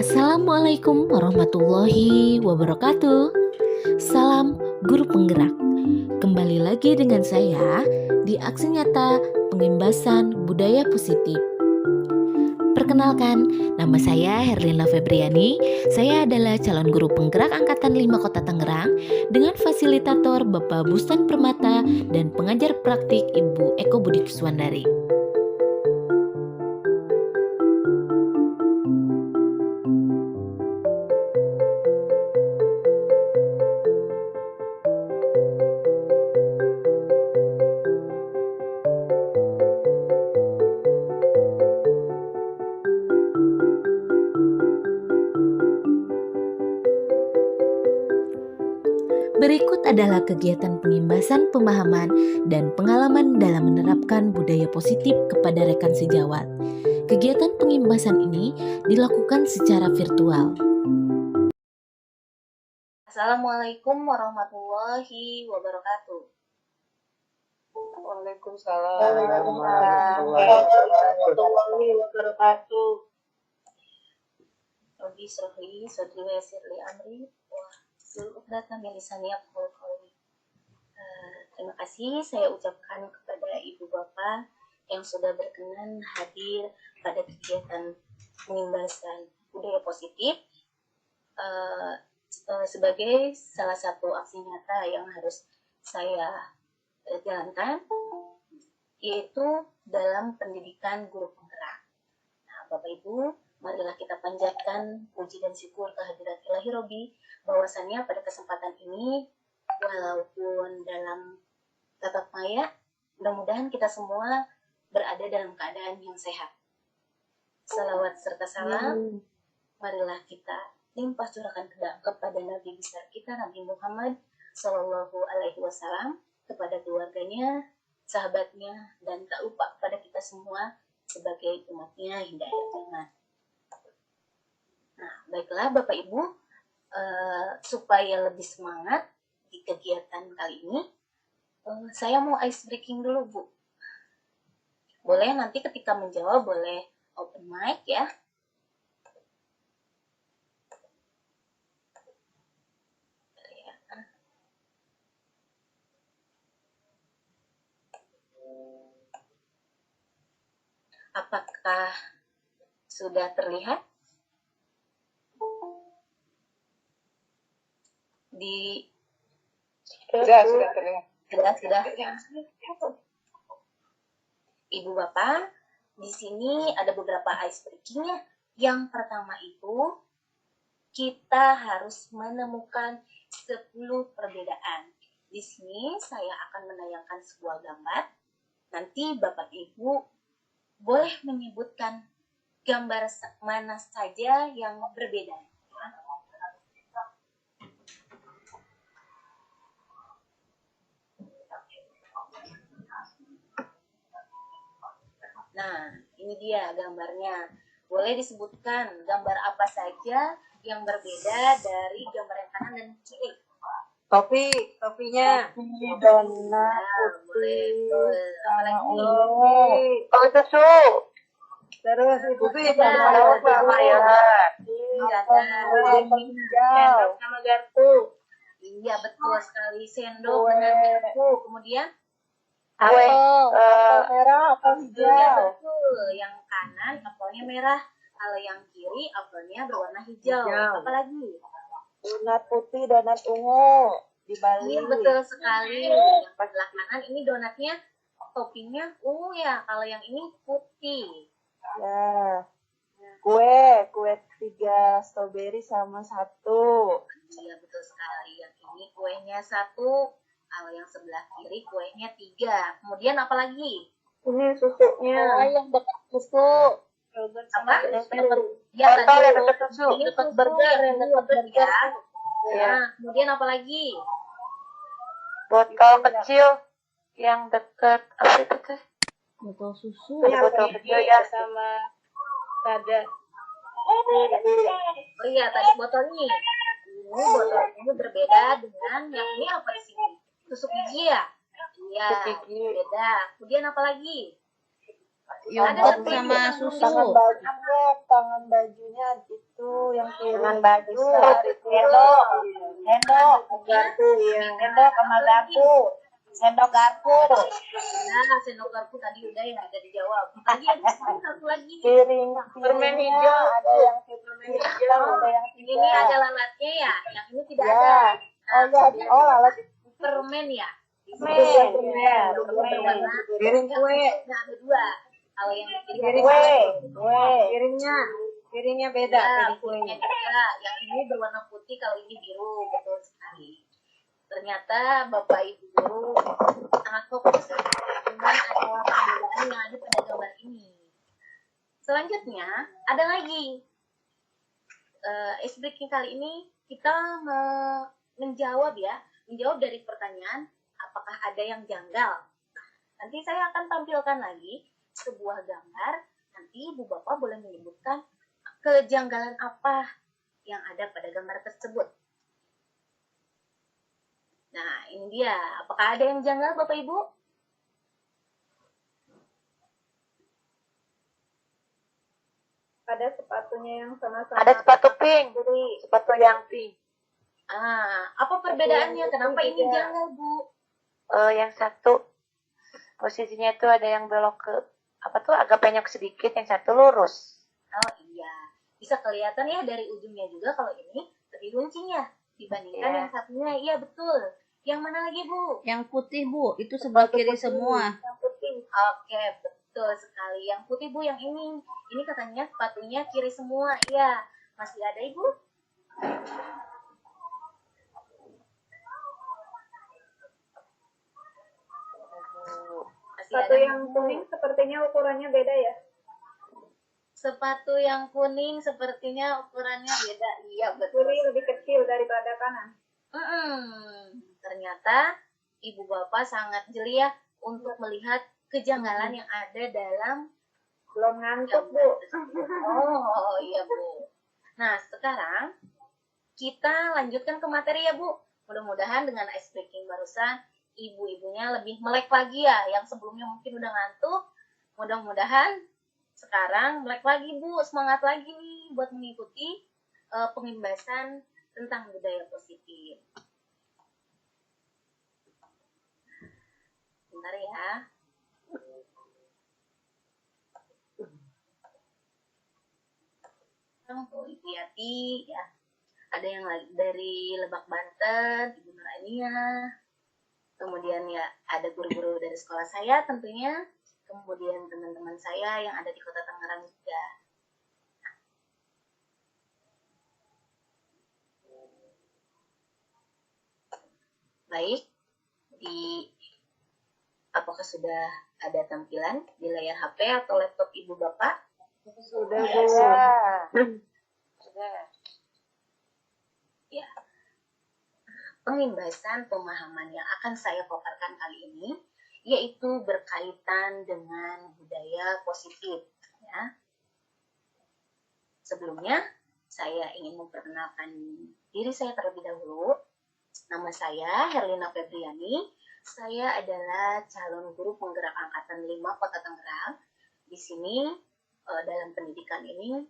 Assalamualaikum warahmatullahi wabarakatuh. Salam guru penggerak. Kembali lagi dengan saya di Aksi Nyata Pengimbasan Budaya Positif. Perkenalkan, nama saya Herlina Febriani. Saya adalah calon guru penggerak Angkatan 5 Kota Tangerang dengan fasilitator Bapak Bustan Permata dan pengajar praktik Ibu Eko Budi Kuswandari. Berikut adalah kegiatan pengimbasan pemahaman dan pengalaman dalam menerapkan budaya positif kepada rekan sejawat. Kegiatan pengimbasan ini dilakukan secara virtual. Assalamualaikum warahmatullahi wabarakatuh. Waalaikumsalam warahmatullahi wabarakatuh. Rabbi syrahli sadri wa yassir li amri wahlul 'uqdatam min lisani yafqahu qawli. Terima kasih saya ucapkan kepada Ibu Bapak yang sudah berkenan hadir pada kegiatan pengimbasan budaya positif sebagai salah satu aksi nyata yang harus saya jalankan, yaitu dalam pendidikan guru penggerak. Nah, Bapak Ibu, marilah kita panjatkan puji dan syukur kehadirat Ilahi Robbi bahwasannya pada kesempatan ini, walaupun dalam tatap maya, mudah-mudahan kita semua berada dalam keadaan yang sehat. Salawat serta salam, marilah kita limpah curahkan kepada Nabi besar kita, Nabi Muhammad Sallallahu Alaihi Wasallam, kepada keluarganya, sahabatnya, dan tak lupa kepada kita semua sebagai umatnya hingga akhir zaman. Nah, baiklah Bapak Ibu, supaya lebih semangat di kegiatan kali ini, saya mau ice breaking dulu Bu. Boleh nanti ketika menjawab boleh open mic ya. Apakah sudah terlihat di Sudah terlihat. sudah. Ibu Bapak, di sini ada beberapa ice breaking-nya. Yang pertama itu kita harus menemukan 10 perbedaan. Di sini saya akan menayangkan sebuah gambar. Nanti Bapak Ibu boleh menyebutkan gambar mana saja yang berbeda. Nah, ini dia gambarnya. Boleh disebutkan gambar apa saja yang berbeda dari gambar yang kanan dan kiri. Topinya. Donat putih. Apalagi? Kopi susu. Terus Kopi sama bayaran. Sendok sama garpu. Iya, betul sekali. Sendok dengan garpu. Kemudian Apel merah, apel hijau. ya betul. Yang kanan apelnya merah. Kalau yang kiri apelnya berwarna hijau. Apalagi? Donat putih, donat ungu di Bali. Iya, betul sekali. Yang sebelah kanan ini donatnya toppingnya ungu ya. Kalau yang ini putih. Ya. Kue 3 stroberi sama 1. Iya, betul sekali. Yang ini kuenya 1. Kalau yang sebelah kiri kuenya 3. Kemudian apa lagi? Ini susunya. Yang dekat susu. Apa? Ya, Botol yang tadi dekat susu. ini susu burger yang dekat burger ya. Ya. Nah, kemudian apa lagi? Botol kecil yang dekat apa itu teh? Botol susu. Botol kecil ya. Sama ada. Oh iya, tadi botol ini. Ini botol ini berbeda dengan yang ini apa di sini? Tusuk gigi ya? Iya, Tusuk gigi. beda. Kemudian apa lagi? Yogurt satu sama yang belum susu. Tangan bajunya itu yang kiri. Tangan baju, Besar itu. sendok, Garpu ya. sendok sama garpu, sendok garpu, Nah, sendok garpu tadi udah yang ada dijawab. Tadi ada satu lagi. Piring, permen piringnya hijau, ada yang piring hitam, ada yang Ini tidak. ada lalatnya ya, yang ini tidak Ya. ada. Oh ya, oh lalat. Permen ya. permen, Berwarna piring kue, nah, ada dua. Kalau yang kiri piring kue, piringnya beda, ya, piring kue. piringnya beda. Yang ini berwarna putih, kalau ini biru, betul sekali. Ternyata Bapak Ibu guru sangat fokus dengan ada perbedaan yang ada pada gambar ini. Selanjutnya ada lagi ice breaking kali ini kita menjawab dari pertanyaan apakah ada yang janggal. Nanti saya akan tampilkan lagi sebuah gambar. Nanti Ibu Bapak boleh menyebutkan kejanggalan apa yang ada pada gambar tersebut. Nah, ini dia. Apakah ada yang janggal, Bapak Ibu? Ada sepatunya yang sama-sama. Ada sepatu pink, sepatu yang pink. Apa perbedaannya? Kenapa ini janggal, Bu? Yang satu posisinya itu ada yang belok ke apa tuh agak penyok sedikit, yang satu lurus. Oh iya, bisa kelihatan ya dari ujungnya juga kalau ini lebih runcingnya dibandingkan Iya. yang satunya. Iya betul. Yang mana lagi, Bu? Yang putih, Bu, itu sebelah kiri semua. Yang putih. Oke, betul sekali. Yang putih, Bu, yang ini. Ini katanya sepatunya kiri semua. Iya, masih ada, Ibu? Masih Sepatu ada, yang Bu? kuning sepertinya ukurannya beda ya. Sepatu yang kuning sepertinya ukurannya beda. Iya, betul. Kiri lebih kecil daripada kanan. Ternyata Ibu Bapak sangat jeli ya untuk melihat kejanggalan yang ada dalam Belum ngantuk, Bu. Oh iya Bu. Nah sekarang kita lanjutkan ke materi ya Bu. Mudah-mudahan dengan ice breaking barusan ibu-ibunya lebih melek lagi ya. Yang sebelumnya mungkin udah ngantuk. Mudah-mudahan sekarang melek lagi Bu. Semangat lagi nih buat mengikuti pengimbasan tentang budaya positif. Bentar ya. Bu Itiati ya. Ada yang lagi dari Lebak Banten, Ibu Nurania. Kemudian ya ada guru-guru dari sekolah saya tentunya. Kemudian teman-teman saya yang ada di Kota Tangerang juga. Baik, apakah sudah ada tampilan di layar HP atau laptop Ibu Bapak? Sudah, Ya. Bu. Sudah. Ya. Pengimbasan pemahaman yang akan saya paparkan kali ini yaitu berkaitan dengan budaya positif ya. Sebelumnya saya ingin memperkenalkan diri saya terlebih dahulu. Nama saya Herlina Febriani. Saya adalah calon guru penggerak angkatan 5 Kota Tangerang. Di sini dalam pendidikan ini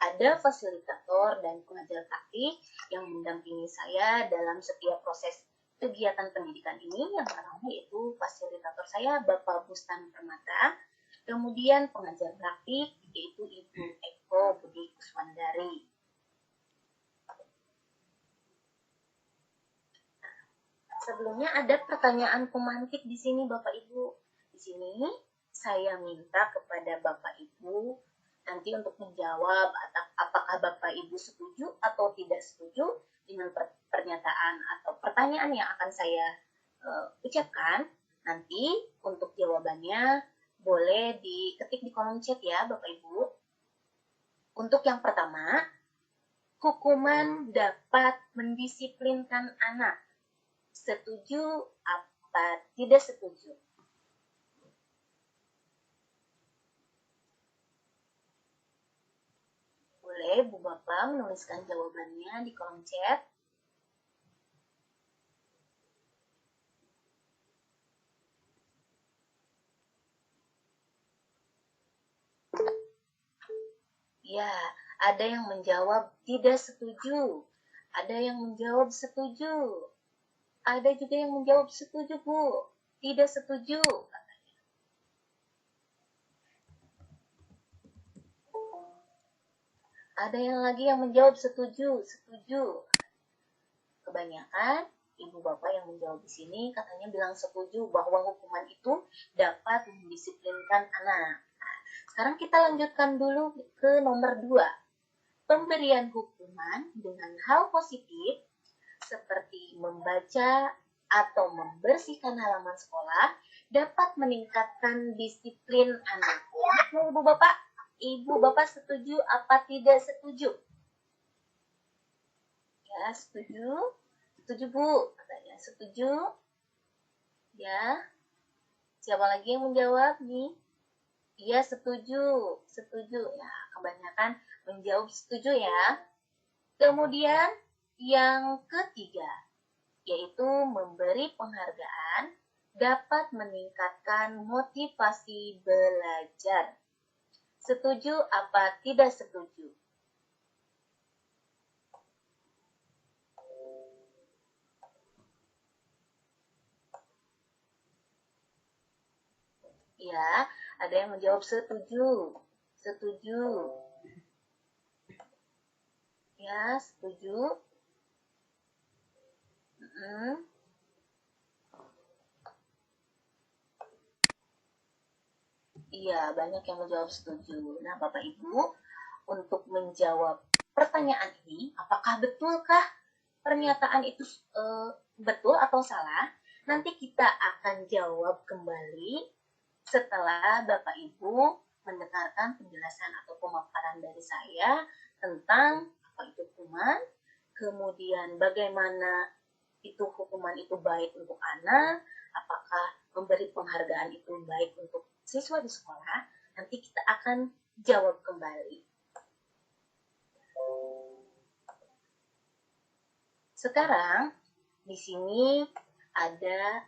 ada fasilitator dan pengajar praktik yang mendampingi saya dalam setiap proses kegiatan pendidikan ini. Yang pertama yaitu fasilitator saya Bapak Bustan Permata, kemudian pengajar praktik yaitu Ibu Eko Budi Kuswandari. Sebelumnya ada pertanyaan pemantik di sini Bapak Ibu. Di sini saya minta kepada Bapak Ibu nanti untuk menjawab apakah Bapak Ibu setuju atau tidak setuju dengan pernyataan atau pertanyaan yang akan saya ucapkan. Nanti untuk jawabannya boleh diketik di kolom chat ya Bapak Ibu. Untuk yang pertama, hukuman dapat mendisiplinkan anak. Setuju apa tidak setuju? Boleh Bu Bapak menuliskan jawabannya di kolom chat. Ya, ada yang menjawab tidak setuju. Ada yang menjawab setuju. Ada juga yang menjawab setuju, Bu. Tidak setuju. Ada yang lagi yang menjawab setuju, setuju. Kebanyakan ibu bapak yang menjawab di sini katanya bilang setuju bahwa hukuman itu dapat mendisiplinkan anak. Nah, sekarang kita lanjutkan dulu ke nomor 2. Pemberian hukuman dengan hal positif seperti membaca atau membersihkan halaman sekolah dapat meningkatkan disiplin anak. Ya, ibu bapak setuju apa tidak setuju? Ya, setuju. Setuju, Bu. Katanya setuju. Ya. Siapa lagi yang menjawab nih? Iya, setuju. Setuju. Ya, kebanyakan menjawab setuju ya. Kemudian yang ketiga, yaitu memberi penghargaan dapat meningkatkan motivasi belajar. Setuju apa tidak setuju? Ya, ada yang menjawab setuju. Setuju. Ya, setuju. Iya, banyak yang menjawab setuju. Nah, Bapak Ibu, untuk menjawab pertanyaan ini, apakah betulkah pernyataan itu betul atau salah? Nanti kita akan jawab kembali setelah Bapak Ibu mendengarkan penjelasan atau pemaparan dari saya tentang apa itu hukuman, kemudian bagaimana itu hukuman itu baik untuk anak, apakah memberi penghargaan itu baik untuk siswa di sekolah, nanti kita akan jawab kembali. Sekarang di sini ada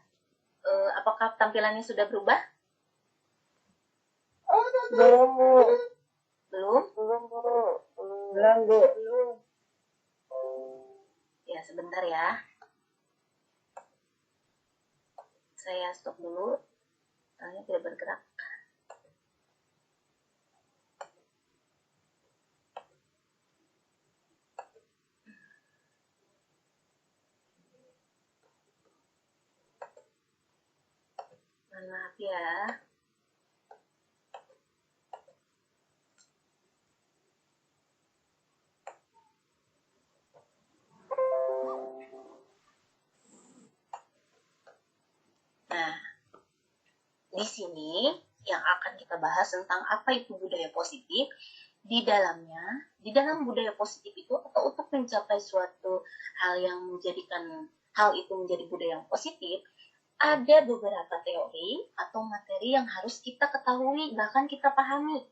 apakah tampilannya sudah berubah? Belum, Bu. Belum? Belum, Bu. Belum, Bu. Ya, sebentar ya. Saya stop dulu. Soalnya tidak bergerak. Mohon maaf ya. Nah, di sini yang akan kita bahas tentang apa itu budaya positif. Di dalam budaya positif itu atau untuk mencapai suatu hal yang menjadikan hal itu menjadi budaya yang positif, ada beberapa teori atau materi yang harus kita ketahui, bahkan kita pahami.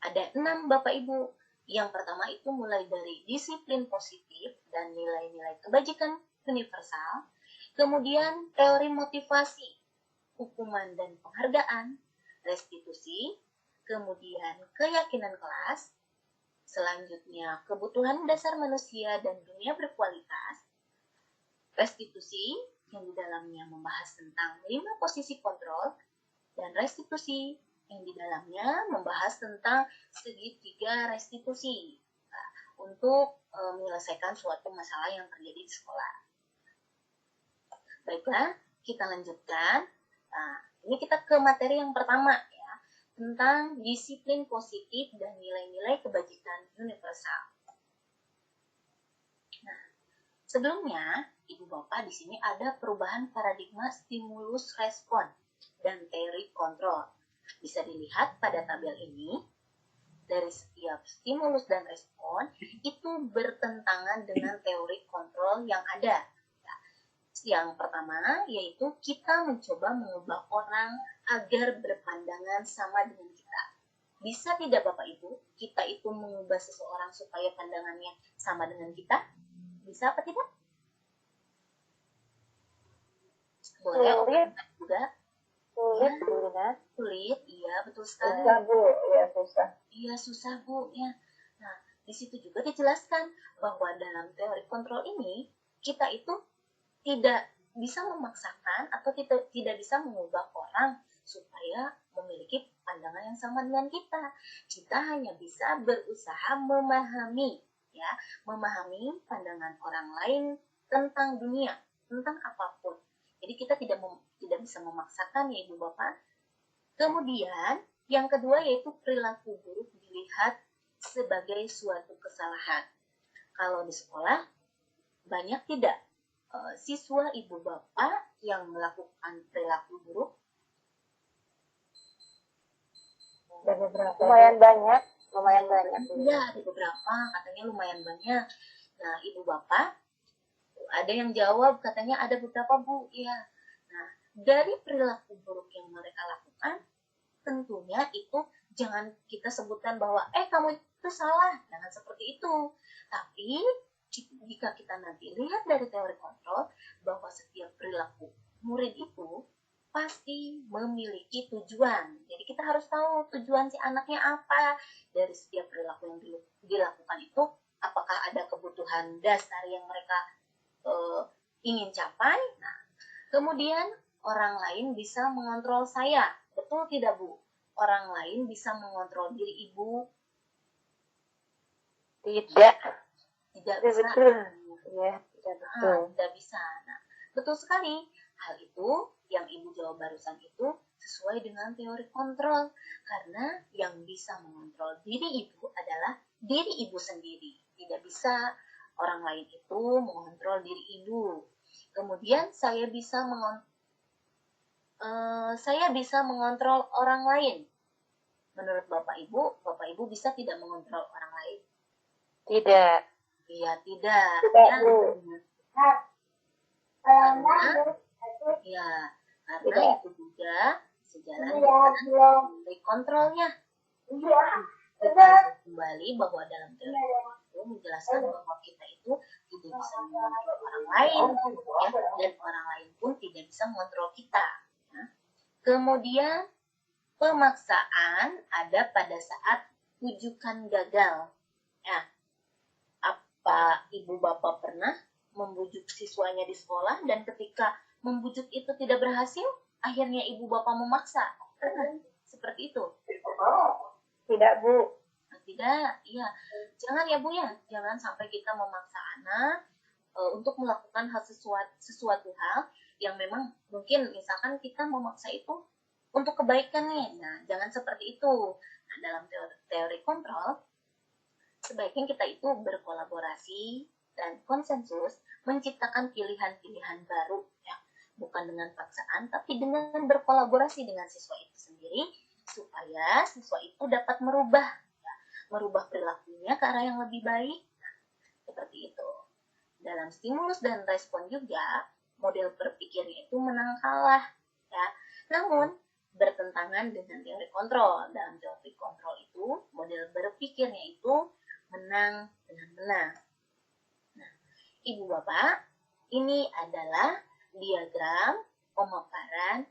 Ada 6 Bapak Ibu. Yang pertama itu mulai dari disiplin positif dan nilai-nilai kebajikan universal. Kemudian teori motivasi, hukuman dan penghargaan, restitusi, kemudian keyakinan kelas, selanjutnya kebutuhan dasar manusia dan dunia berkualitas, restitusi yang di dalamnya membahas tentang 5 posisi kontrol, dan restitusi yang di dalamnya membahas tentang segitiga restitusi untuk menyelesaikan suatu masalah yang terjadi di sekolah. Baiklah, kita lanjutkan. Nah, ini kita ke materi yang pertama ya, tentang disiplin positif dan nilai-nilai kebajikan universal. Nah, sebelumnya Ibu Bapak di sini ada perubahan paradigma stimulus respon dan teori kontrol. Bisa dilihat pada tabel ini, dari setiap stimulus dan respon itu bertentangan dengan teori kontrol yang ada. Yang pertama yaitu kita mencoba mengubah orang agar berpandangan sama dengan kita. Bisa tidak Bapak Ibu, kita itu mengubah seseorang supaya pandangannya sama dengan kita? Bisa apa tidak? Boleh juga. Sulit, Bu Lina. Sulit, iya betul sekali. Susah Bu, ya susah. Iya susah Bu ya. Nah di situ juga dijelaskan bahwa dalam teori kontrol ini kita itu tidak bisa memaksakan atau tidak bisa mengubah orang supaya memiliki pandangan yang sama dengan kita. Kita hanya bisa berusaha memahami, ya, memahami pandangan orang lain tentang dunia, tentang apapun. Jadi kita tidak bisa memaksakan ya Ibu Bapak. Kemudian yang kedua yaitu perilaku buruk dilihat sebagai suatu kesalahan. Kalau di sekolah banyak tidak siswa Ibu Bapak yang melakukan perilaku buruk? Ada beberapa. Lumayan banyak. Iya, ada beberapa, katanya lumayan banyak. Nah, Ibu Bapak, ada yang jawab katanya ada beberapa Bu, ya. Nah, dari perilaku buruk yang mereka lakukan, tentunya itu jangan kita sebutkan bahwa kamu itu salah, jangan seperti itu. Tapi jika kita nanti lihat dari teori kontrol bahwa setiap perilaku murid itu pasti memiliki tujuan. Jadi kita harus tahu tujuan si anaknya apa dari setiap perilaku yang dilakukan itu. Apakah ada kebutuhan dasar yang mereka ingin capai? Nah, kemudian orang lain bisa mengontrol saya. Betul tidak Bu? Orang lain bisa mengontrol diri Ibu? Tidak. Tidak bisa. Betul. Ya, tidak betul. Tidak bisa. Nah, betul sekali. Hal itu yang Ibu jawab barusan itu sesuai dengan teori kontrol. Karena yang bisa mengontrol diri Ibu adalah diri Ibu sendiri. Tidak bisa orang lain itu mengontrol diri Ibu. Kemudian saya bisa mengontrol orang lain. Menurut Bapak Ibu bisa tidak mengontrol orang lain? Tidak. Iya, tidak. Tidak, Ya. Bu. Karena itu juga sejalan dengan teori kontrolnya. Kita kembali bahwa dalam teori itu menjelaskan bahwa kita itu tidak bisa mengontrol orang lain, ya, dan orang lain pun tidak bisa mengontrol kita. Ya. Kemudian pemaksaan ada pada saat rujukan gagal. Ya, apa Ibu Bapak pernah membujuk siswanya di sekolah dan ketika membujuk itu tidak berhasil, akhirnya Ibu Bapak memaksa? Seperti itu? Tidak Bu. Tidak, iya. Jangan ya Bu ya, jangan sampai kita memaksa anak untuk melakukan sesuatu hal yang memang mungkin misalkan kita memaksa itu untuk kebaikan nih. Nah, jangan seperti itu. Nah, dalam teori kontrol, sebaiknya kita itu berkolaborasi dan konsensus menciptakan pilihan-pilihan baru, ya. Bukan dengan paksaan, tapi dengan berkolaborasi dengan siswa itu sendiri, supaya siswa itu dapat merubah perilakunya ke arah yang lebih baik. Nah, seperti itu. Dalam stimulus dan respon juga, model berpikirnya itu menang kalah, ya. Namun, bertentangan dengan teori kontrol. Dalam teori kontrol itu, model berpikirnya itu menang dengan menang. Nah, Ibu Bapak, ini adalah diagram pemaparan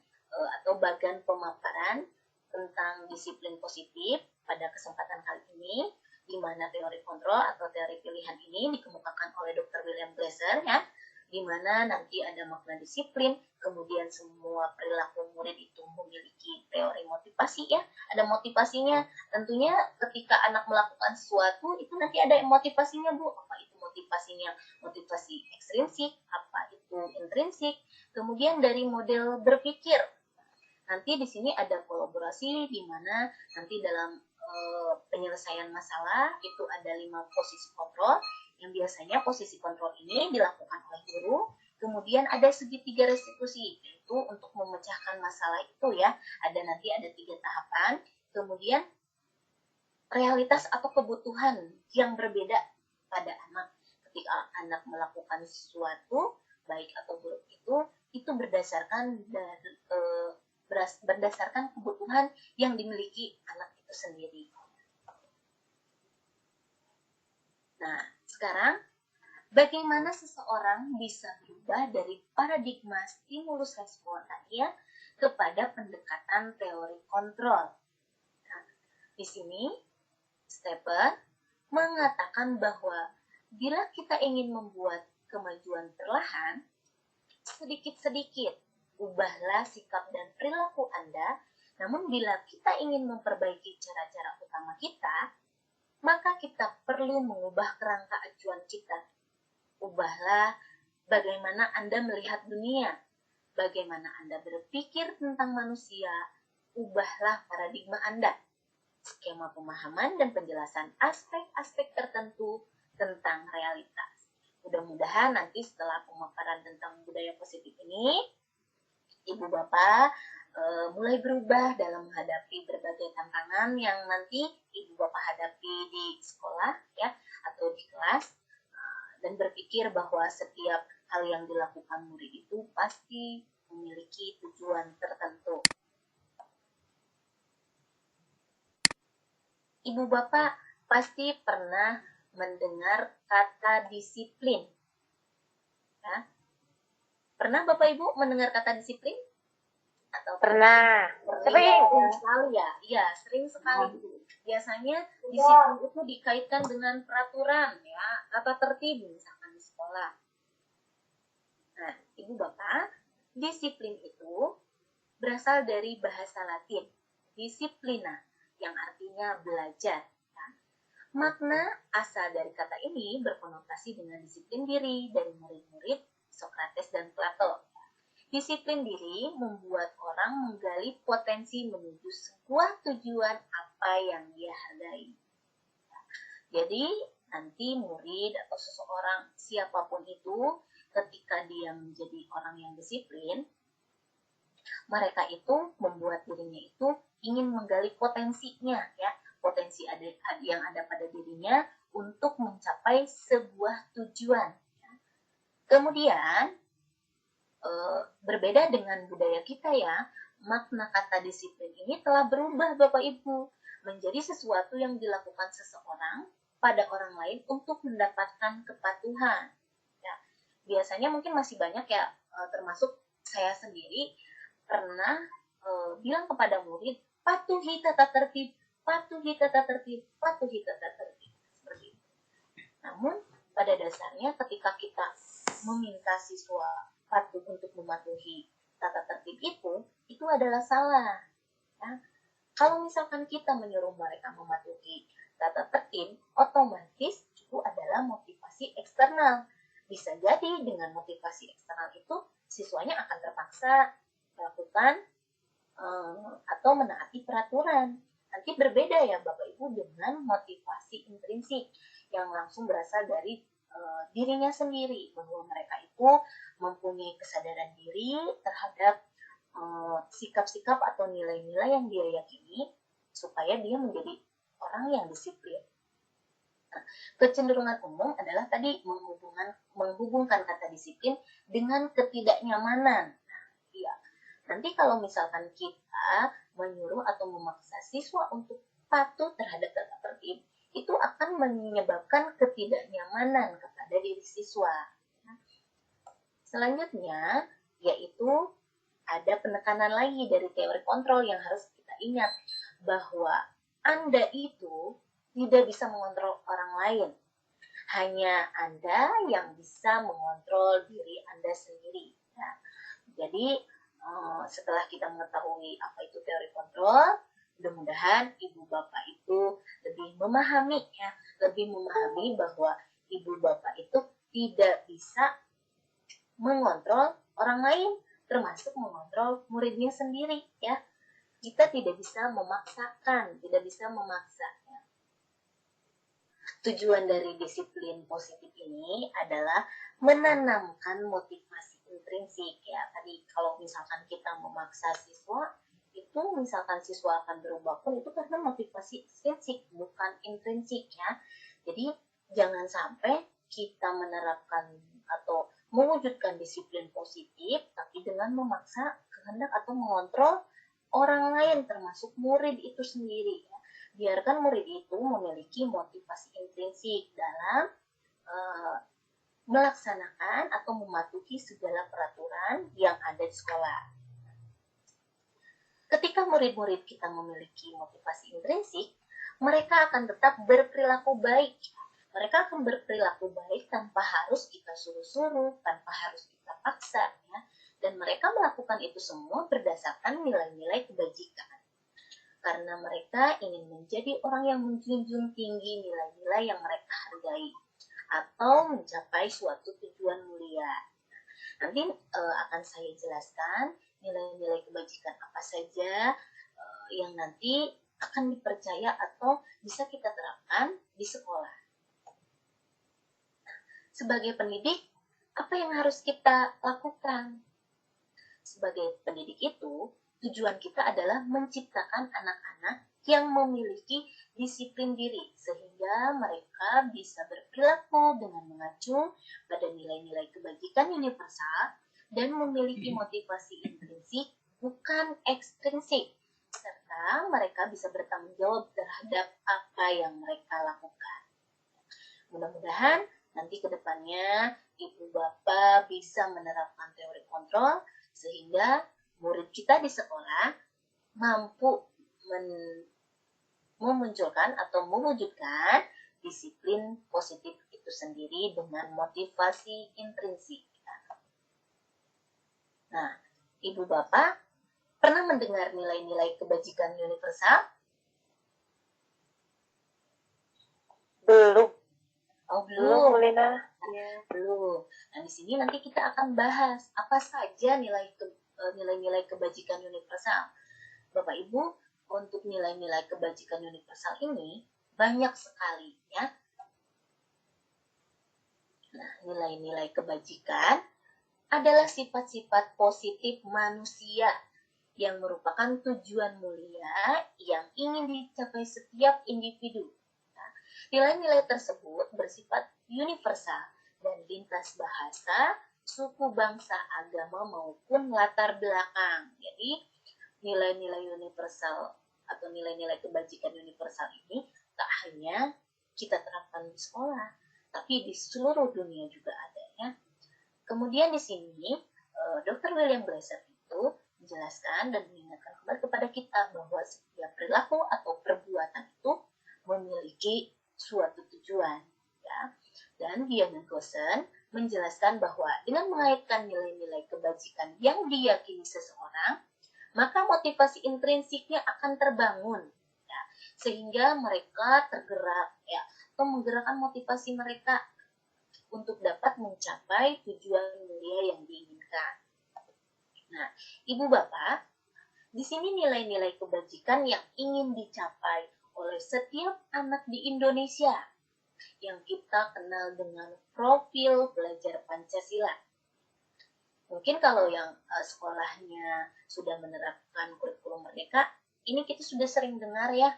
atau bagan pemaparan tentang disiplin positif pada kesempatan kali ini, di mana teori kontrol atau teori pilihan ini dikemukakan oleh Dr. William Glasser, ya, di mana nanti ada makna disiplin, kemudian semua perilaku murid itu memiliki teori motivasi, ya, ada motivasinya. Tentunya ketika anak melakukan sesuatu itu nanti ada motivasinya Bu. Apa itu motivasinya? Motivasi ekstrinsik, apa itu intrinsik? Kemudian dari model berpikir, nanti di sini ada kolaborasi di mana nanti dalam penyelesaian masalah itu ada 5 posisi kontrol, yang biasanya posisi kontrol ini dilakukan oleh guru. Kemudian ada segitiga restitusi, yaitu untuk memecahkan masalah itu, ya. Ada 3 tahapan. Kemudian realitas atau kebutuhan yang berbeda pada anak. Ketika anak melakukan sesuatu, baik atau buruk itu berdasarkan kebutuhan yang dimiliki anak itu sendiri. Nah, sekarang bagaimana seseorang bisa berubah dari paradigma stimulus respon tadi, ya, kepada pendekatan teori kontrol. Nah, di sini Stephen mengatakan bahwa bila kita ingin membuat kemajuan perlahan, sedikit-sedikit ubahlah sikap dan perilaku Anda. Namun bila kita ingin memperbaiki cara-cara utama kita, maka kita perlu mengubah kerangka acuan kita. Ubahlah bagaimana Anda melihat dunia, bagaimana Anda berpikir tentang manusia, ubahlah paradigma Anda, skema pemahaman dan penjelasan aspek-aspek tertentu tentang realitas. Mudah-mudahan nanti setelah pemaparan tentang budaya positif ini, Ibu Bapak mulai berubah dalam menghadapi berbagai tantangan yang nanti Ibu Bapak hadapi di sekolah ya atau di kelas, dan berpikir bahwa setiap hal yang dilakukan murid itu pasti memiliki tujuan tertentu. Ibu Bapak pasti pernah mendengar kata disiplin. Ya. Pernah Bapak Ibu mendengar kata disiplin? Atau Pernah. Sering. sekali ya? Iya, sering sekali. Biasanya disiplin itu dikaitkan dengan peraturan ya, tata tertib misalkan di sekolah. Nah, Ibu Bapak, disiplin itu berasal dari bahasa Latin, disciplina, yang artinya belajar. Ya. Makna asal dari kata ini berkonotasi dengan disiplin diri dari murid-murid Socrates dan Plato. Disiplin diri membuat orang menggali potensi menuju sebuah tujuan apa yang dia hargai. Jadi, nanti murid atau seseorang siapapun itu, ketika dia menjadi orang yang disiplin, mereka itu membuat dirinya itu ingin menggali potensinya, ya, potensi yang ada pada dirinya untuk mencapai sebuah tujuan. Kemudian, berbeda dengan budaya kita ya, makna kata disiplin ini telah berubah Bapak Ibu menjadi sesuatu yang dilakukan seseorang pada orang lain untuk mendapatkan kepatuhan. Ya, biasanya mungkin masih banyak ya, termasuk saya sendiri pernah bilang kepada murid, patuhi tata tertib, patuhi tata tertib, patuhi tata tertib. Seperti itu. Namun pada dasarnya ketika kita meminta siswa patuh untuk mematuhi tata tertib itu adalah salah. Ya. Kalau misalkan kita menyuruh mereka mematuhi tata tertib, otomatis itu adalah motivasi eksternal. Bisa jadi dengan motivasi eksternal itu siswanya akan terpaksa melakukan atau menaati peraturan. Nanti berbeda ya Bapak Ibu dengan motivasi intrinsik yang langsung berasal dari dirinya sendiri, bahwa mereka itu mempunyai kesadaran diri terhadap sikap-sikap atau nilai-nilai yang dia yakini supaya dia menjadi orang yang disiplin. Nah, kecenderungan umum adalah tadi menghubungkan kata disiplin dengan ketidaknyamanan. Nah, iya. Nanti kalau misalkan kita menyuruh atau memaksa siswa untuk patuh terhadap tata tertib, itu akan menyebabkan ketidaknyamanan kepada diri siswa. Selanjutnya, yaitu ada penekanan lagi dari teori kontrol yang harus kita ingat, bahwa Anda itu tidak bisa mengontrol orang lain. Hanya Anda yang bisa mengontrol diri Anda sendiri. Nah, jadi, setelah kita mengetahui apa itu teori kontrol, mudah-mudahan Ibu Bapak itu lebih memahami bahwa Ibu Bapak itu tidak bisa mengontrol orang lain, termasuk mengontrol muridnya sendiri ya. Kita tidak bisa memaksakan, tidak bisa memaksa. Ya. Tujuan dari disiplin positif ini adalah menanamkan motivasi intrinsik ya. Tadi kalau misalkan kita memaksa siswa, itu misalkan siswa akan berubah pun itu karena motivasi ekstrinsik bukan intrinsik ya. Jadi jangan sampai kita menerapkan atau mewujudkan disiplin positif tapi dengan memaksa kehendak atau mengontrol orang lain termasuk murid itu sendiri ya. Biarkan murid itu memiliki motivasi intrinsik dalam melaksanakan atau mematuhi segala peraturan yang ada di sekolah. Ketika murid-murid kita memiliki motivasi intrinsik, mereka akan tetap berperilaku baik. Mereka akan berperilaku baik tanpa harus kita suruh-suruh, tanpa harus kita paksa, ya. Dan mereka melakukan itu semua berdasarkan nilai-nilai kebajikan. Karena mereka ingin menjadi orang yang menjunjung tinggi nilai-nilai yang mereka hargai, atau mencapai suatu tujuan mulia. Nanti akan saya jelaskan nilai-nilai kebajikan apa saja yang nanti akan dipercaya atau bisa kita terapkan di sekolah. Sebagai pendidik, apa yang harus kita lakukan? Sebagai pendidik itu, tujuan kita adalah menciptakan anak-anak yang memiliki disiplin diri, sehingga mereka bisa berperilaku dengan mengacu pada nilai-nilai kebajikan universal dan memiliki motivasi intrinsik, bukan ekstrinsik, serta mereka bisa bertanggung jawab terhadap apa yang mereka lakukan. Mudah-mudahan nanti ke depannya Ibu Bapak bisa menerapkan teori kontrol sehingga murid kita di sekolah mampu memunculkan atau mewujudkan disiplin positif itu sendiri dengan motivasi intrinsik. Nah, Ibu Bapak pernah mendengar nilai-nilai kebajikan universal? Belum. Oh, Belum, belum. Lina. Belum. Nah, di sini nanti kita akan bahas apa saja nilai-nilai kebajikan universal. Bapak Ibu, untuk nilai-nilai kebajikan universal ini banyak sekali, ya. Nah, nilai-nilai kebajikan adalah sifat-sifat positif manusia yang merupakan tujuan mulia yang ingin dicapai setiap individu. Nilai-nilai tersebut bersifat universal dan lintas bahasa, suku, bangsa, agama, maupun latar belakang. Jadi, nilai-nilai universal atau nilai-nilai kebajikan universal ini tak hanya kita terapkan di sekolah, tapi di seluruh dunia juga ada, ya. Kemudian di sini, Dr. William Glasser itu menjelaskan dan mengingatkan kembali kepada kita bahwa setiap perilaku atau perbuatan itu memiliki suatu tujuan, ya. Dan Diana Gosen menjelaskan bahwa dengan mengaitkan nilai-nilai kebajikan yang diyakini seseorang, maka motivasi intrinsiknya akan terbangun, ya, sehingga mereka tergerak, ya, atau menggerakkan motivasi mereka untuk dapat mencapai tujuan mulia yang diinginkan. Nah, Ibu Bapak, di sini nilai-nilai kebajikan yang ingin dicapai oleh setiap anak di Indonesia yang kita kenal dengan profil belajar Pancasila. Mungkin kalau yang sekolahnya sudah menerapkan kurikulum Merdeka, ini kita sudah sering dengar, ya.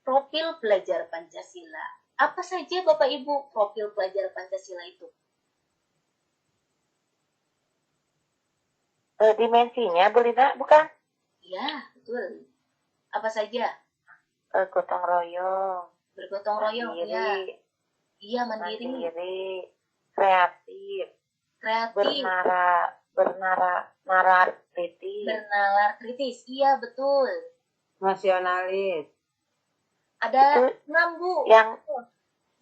Profil pelajar Pancasila. Apa saja Bapak Ibu profil pelajar Pancasila itu? Dimensinya, Bu Lina, bukan? Ya, betul. Apa saja? Gotong royong. Bergotong royong, ya. Mandiri. Iya, mandiri. Kreatif. Kreatif. Nalar kritis. Bernalar kritis. Iya, betul. Nasionalis. Ada Itu 6, Bu. yang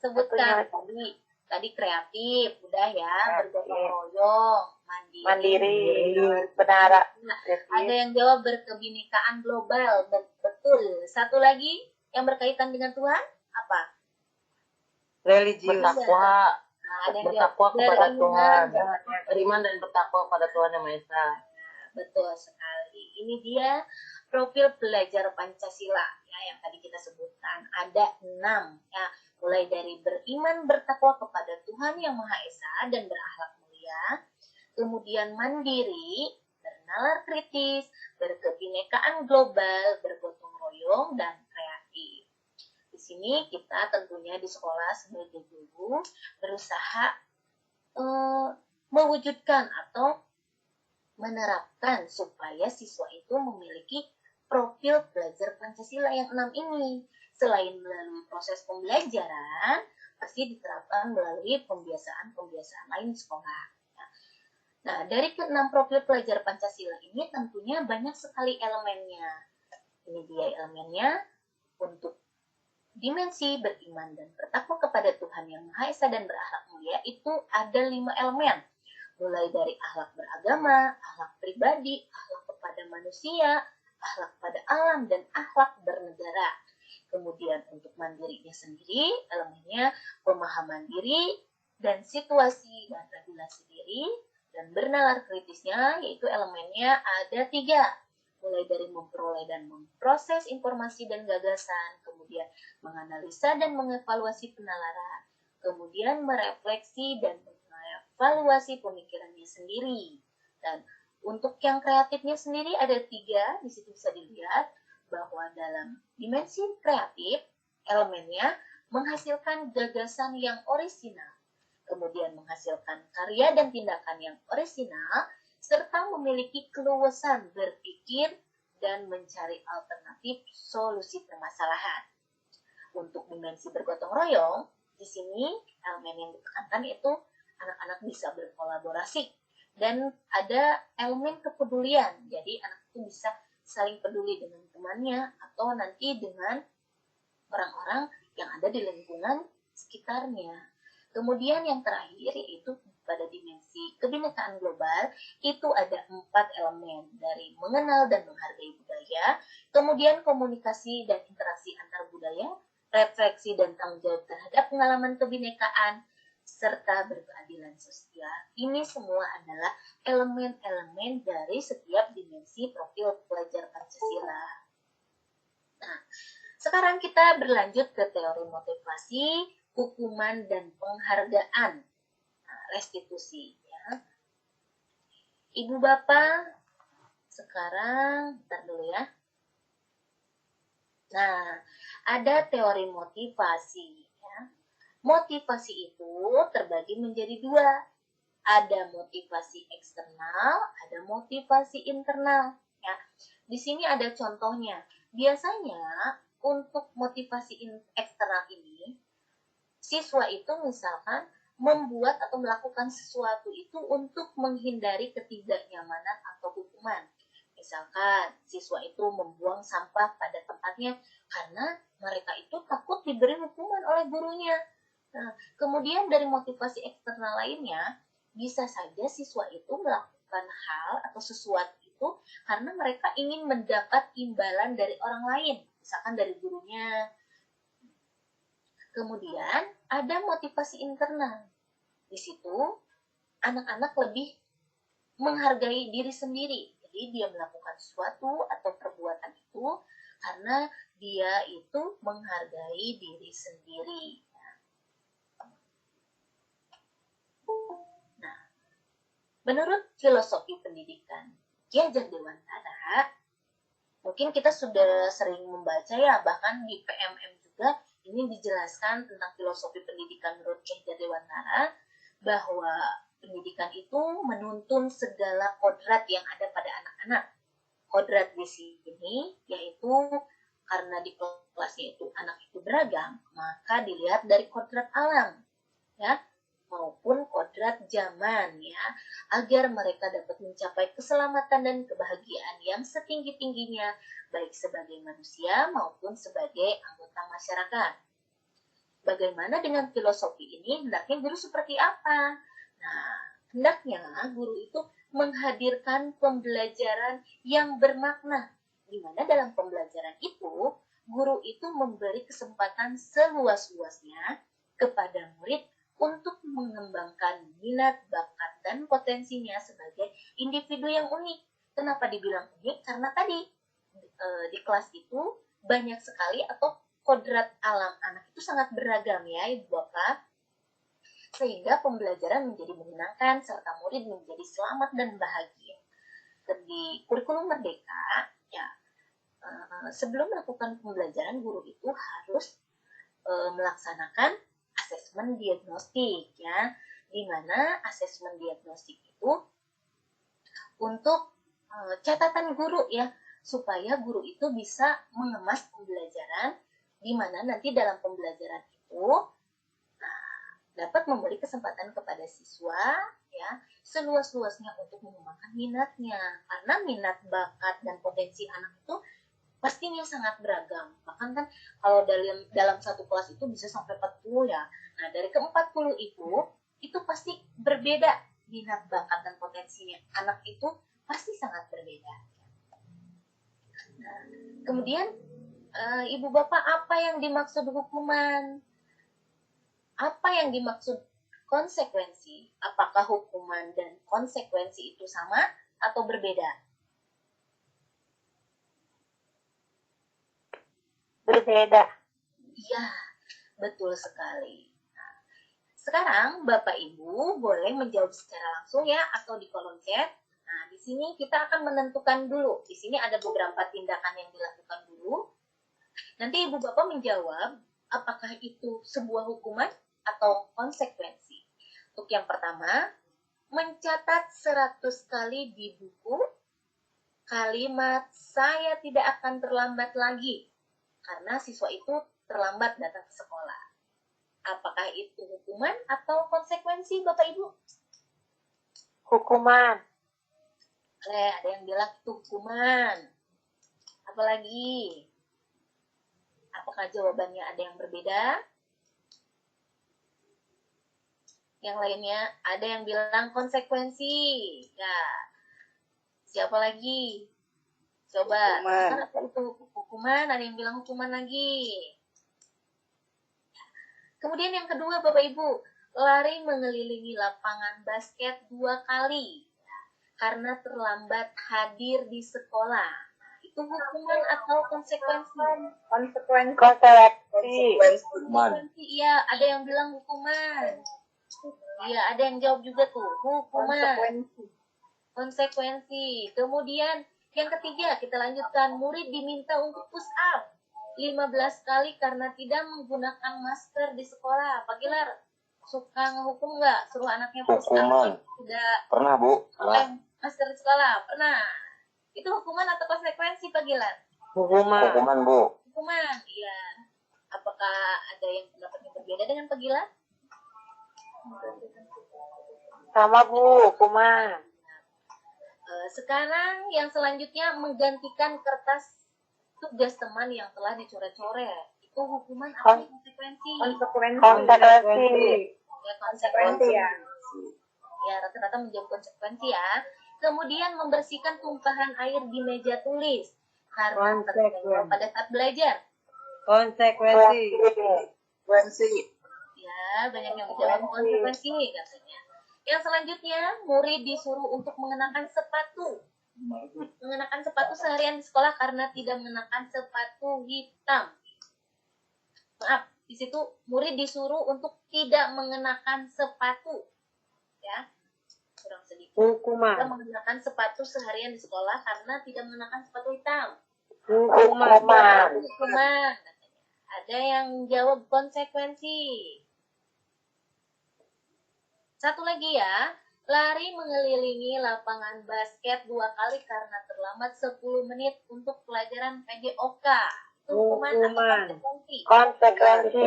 Sebutkan satunya tadi kreatif, udah ya. Kreatif. Bergotong royong, mandiri. Nah, Kritis. ada yang jawab berkebinekaan global. Betul. Satu lagi yang berkaitan dengan Tuhan, apa? Religius. Bertakwa, Nah, ada yang bertakwa jawab kepada Tuhan, beriman dan bertakwa kepada Tuhan Yang Maha Esa. Betul sekali. Ini dia profil belajar Pancasila, ya, yang tadi kita sebutkan. Ada 6, ya, mulai dari beriman bertakwa kepada Tuhan Yang Maha Esa dan berakhlak mulia, kemudian mandiri, bernalar kritis, berkebinekaan global, bergotong royong, dan kreatif. Di sini kita tentunya di sekolah sebagai guru berusaha mewujudkan atau menerapkan supaya siswa itu memiliki profil belajar Pancasila yang 6 ini. Selain melalui proses pembelajaran, pasti diterapkan melalui pembiasaan-pembiasaan lain di sekolah. Nah, dari keenam profil pelajar Pancasila ini tentunya banyak sekali elemennya. Ini dia elemennya. Untuk dimensi beriman dan bertakwa kepada Tuhan yang Maha Esa dan berakhlak mulia itu ada 5 elemen. Mulai dari akhlak beragama, akhlak pribadi, akhlak kepada manusia, akhlak pada alam, dan akhlak bernegara. Kemudian untuk mandirinya sendiri, elemennya pemahaman diri dan situasi dan regulasi diri, dan bernalar kritisnya, yaitu elemennya ada 3. Mulai dari memperoleh dan memproses informasi dan gagasan, kemudian menganalisa dan mengevaluasi penalaran, kemudian merefleksi dan mengevaluasi pemikirannya sendiri. Dan untuk yang kreatifnya sendiri ada 3, di situ bisa dilihat bahwa dalam dimensi kreatif, elemennya menghasilkan gagasan yang orisinal, kemudian menghasilkan karya dan tindakan yang orisinal, serta memiliki keluasan berpikir dan mencari alternatif solusi permasalahan. Untuk dimensi bergotong royong, di sini elemen yang ditekankan itu anak-anak bisa berkolaborasi dan ada elemen kepedulian. Jadi anak itu bisa saling peduli dengan temannya atau nanti dengan orang-orang yang ada di lingkungan sekitarnya. Kemudian yang terakhir yaitu pada dimensi kebinekaan global itu ada 4 elemen, dari mengenal dan menghargai budaya, kemudian komunikasi dan interaksi antar budaya, refleksi dan tanggung jawab terhadap pengalaman kebinekaan, serta berkeadilan sosial. Ini semua adalah elemen-elemen dari setiap dimensi profil pelajar Pancasila. Nah, sekarang kita berlanjut ke teori motivasi, hukuman, dan penghargaan. Nah, restitusi. Ya. Ibu Bapak, sekarang, bentar dulu ya. Nah, ada teori motivasi. Ya. Motivasi itu terbagi menjadi 2. Ada motivasi eksternal, ada motivasi internal. Ya. Di sini ada contohnya. Biasanya untuk motivasi eksternal ini, siswa itu misalkan membuat atau melakukan sesuatu itu untuk menghindari ketidaknyamanan atau hukuman. Misalkan siswa itu membuang sampah pada tempatnya karena mereka itu takut diberi hukuman oleh gurunya. Nah, kemudian dari motivasi eksternal lainnya, bisa saja siswa itu melakukan hal atau sesuatu itu karena mereka ingin mendapat imbalan dari orang lain, misalkan dari gurunya. Kemudian ada motivasi internal. Di situ anak-anak lebih menghargai diri sendiri. Jadi dia melakukan sesuatu atau perbuatan itu karena dia itu menghargai diri sendiri. Nah, menurut filosofi pendidikan Ki Hajar Dewantara, mungkin kita sudah sering membaca ya, bahkan di PMM juga ini dijelaskan tentang filosofi pendidikan menurut Ki Hajar Dewantara, bahwa pendidikan itu menuntun segala kodrat yang ada pada anak-anak. Kodrat di sini yaitu karena di kelasnya itu anak itu beragam, maka dilihat dari kodrat alam, ya, maupun kodrat zaman, ya, agar mereka dapat mencapai keselamatan dan kebahagiaan yang setinggi-tingginya, baik sebagai manusia maupun sebagai anggota masyarakat. Bagaimana dengan filosofi ini? Hendaknya guru seperti apa? Nah, hendaknya guru itu menghadirkan pembelajaran yang bermakna, di mana dalam pembelajaran itu, guru itu memberi kesempatan seluas-luasnya kepada murid untuk mengembangkan minat, bakat, dan potensinya sebagai individu yang unik. Kenapa dibilang unik? Karena tadi di kelas itu banyak sekali atau kodrat alam anak itu sangat beragam ya Ibu Bapak, sehingga pembelajaran menjadi menyenangkan serta murid menjadi selamat dan bahagia. Di kurikulum Merdeka, ya, sebelum melakukan pembelajaran guru itu harus melaksanakan asesmen diagnostik, ya, di mana asesmen diagnostik itu untuk catatan guru ya, supaya guru itu bisa mengemas pembelajaran, di mana nanti dalam pembelajaran itu dapat memberi kesempatan kepada siswa ya, seluas-luasnya untuk mengembangkan minatnya. Karena minat, bakat, dan potensi anak itu pastinya sangat beragam. Bahkan kan kalau dalam satu kelas itu bisa sampai 40 ya. Nah, dari ke-40 itu pasti berbeda minat, bakat, dan potensinya. Anak itu pasti sangat berbeda. Nah, kemudian Ibu Bapak, apa yang dimaksud hukuman? Apa yang dimaksud konsekuensi? Apakah hukuman dan konsekuensi itu sama atau berbeda? Berbeda. Iya, betul sekali. Nah, sekarang Bapak Ibu boleh menjawab secara langsung ya atau di kolom chat. Nah, di sini kita akan menentukan dulu. Di sini ada beberapa tindakan yang dilakukan dulu. Nanti Ibu Bapak menjawab apakah itu sebuah hukuman atau konsekuensi. Untuk yang pertama, mencatat 100 kali di buku kalimat "saya tidak akan terlambat lagi" karena siswa itu terlambat datang ke sekolah. Apakah itu hukuman atau konsekuensi, Bapak Ibu? Hukuman. Ada yang bilang itu hukuman. Apalagi? Apakah jawabannya ada yang berbeda? Yang lainnya ada yang bilang konsekuensi. Ya, siapa lagi? Coba, Hukuman. apa itu hukuman? Ada yang bilang hukuman lagi. Kemudian yang kedua, Bapak Ibu, lari mengelilingi lapangan basket 2 kali karena terlambat hadir di sekolah. Itu hukuman atau konsekuensi? Konsekuensi. Konsekuensi, iya. Ada yang bilang hukuman. Iya, ada yang jawab juga tuh, hukuman. Konsekuensi. Kemudian yang ketiga, kita lanjutkan. Murid diminta untuk push up 15 kali karena tidak menggunakan masker di sekolah. Pak Gilar, suka ngehukum nggak? Suruh anaknya push up? Hukuman. Tidak Pernah, Bu. pakai masker di sekolah? Pernah. Itu hukuman atau konsekuensi, Pak Gilar? Hukuman. Hukuman, Bu. Hukuman, iya. Apakah ada yang pendapatnya berbeda dengan Pak Gilar? Sama, Bu. Hukuman. Sekarang yang selanjutnya menggantikan kertas tugas teman yang telah dicoret-coret. Itu hukuman atau konsekuensi? Konsekuensi. Ya, konsekuensi ya. Ya, rata-rata menjawab konsekuensi ya. Kemudian membersihkan tumpahan air di meja tulis karena tersenggol pada saat belajar. Konsekuensi. Ya, banyak yang menjawab konsekuensi katanya. Yang selanjutnya, murid disuruh untuk mengenakan sepatu. Mengenakan sepatu seharian di sekolah karena tidak mengenakan sepatu hitam. Maaf, di situ murid disuruh untuk tidak mengenakan sepatu. Ya, kurang sedikit. Hukuman. Tidak mengenakan sepatu seharian di sekolah karena tidak mengenakan sepatu hitam. Hukuman. Hukuman, katanya. Ada yang jawab konsekuensi. Satu lagi ya, lari mengelilingi lapangan basket 2 kali karena terlambat 10 menit untuk pelajaran PJOK. Itu hukuman atau konsekuensi? Konsekuensi.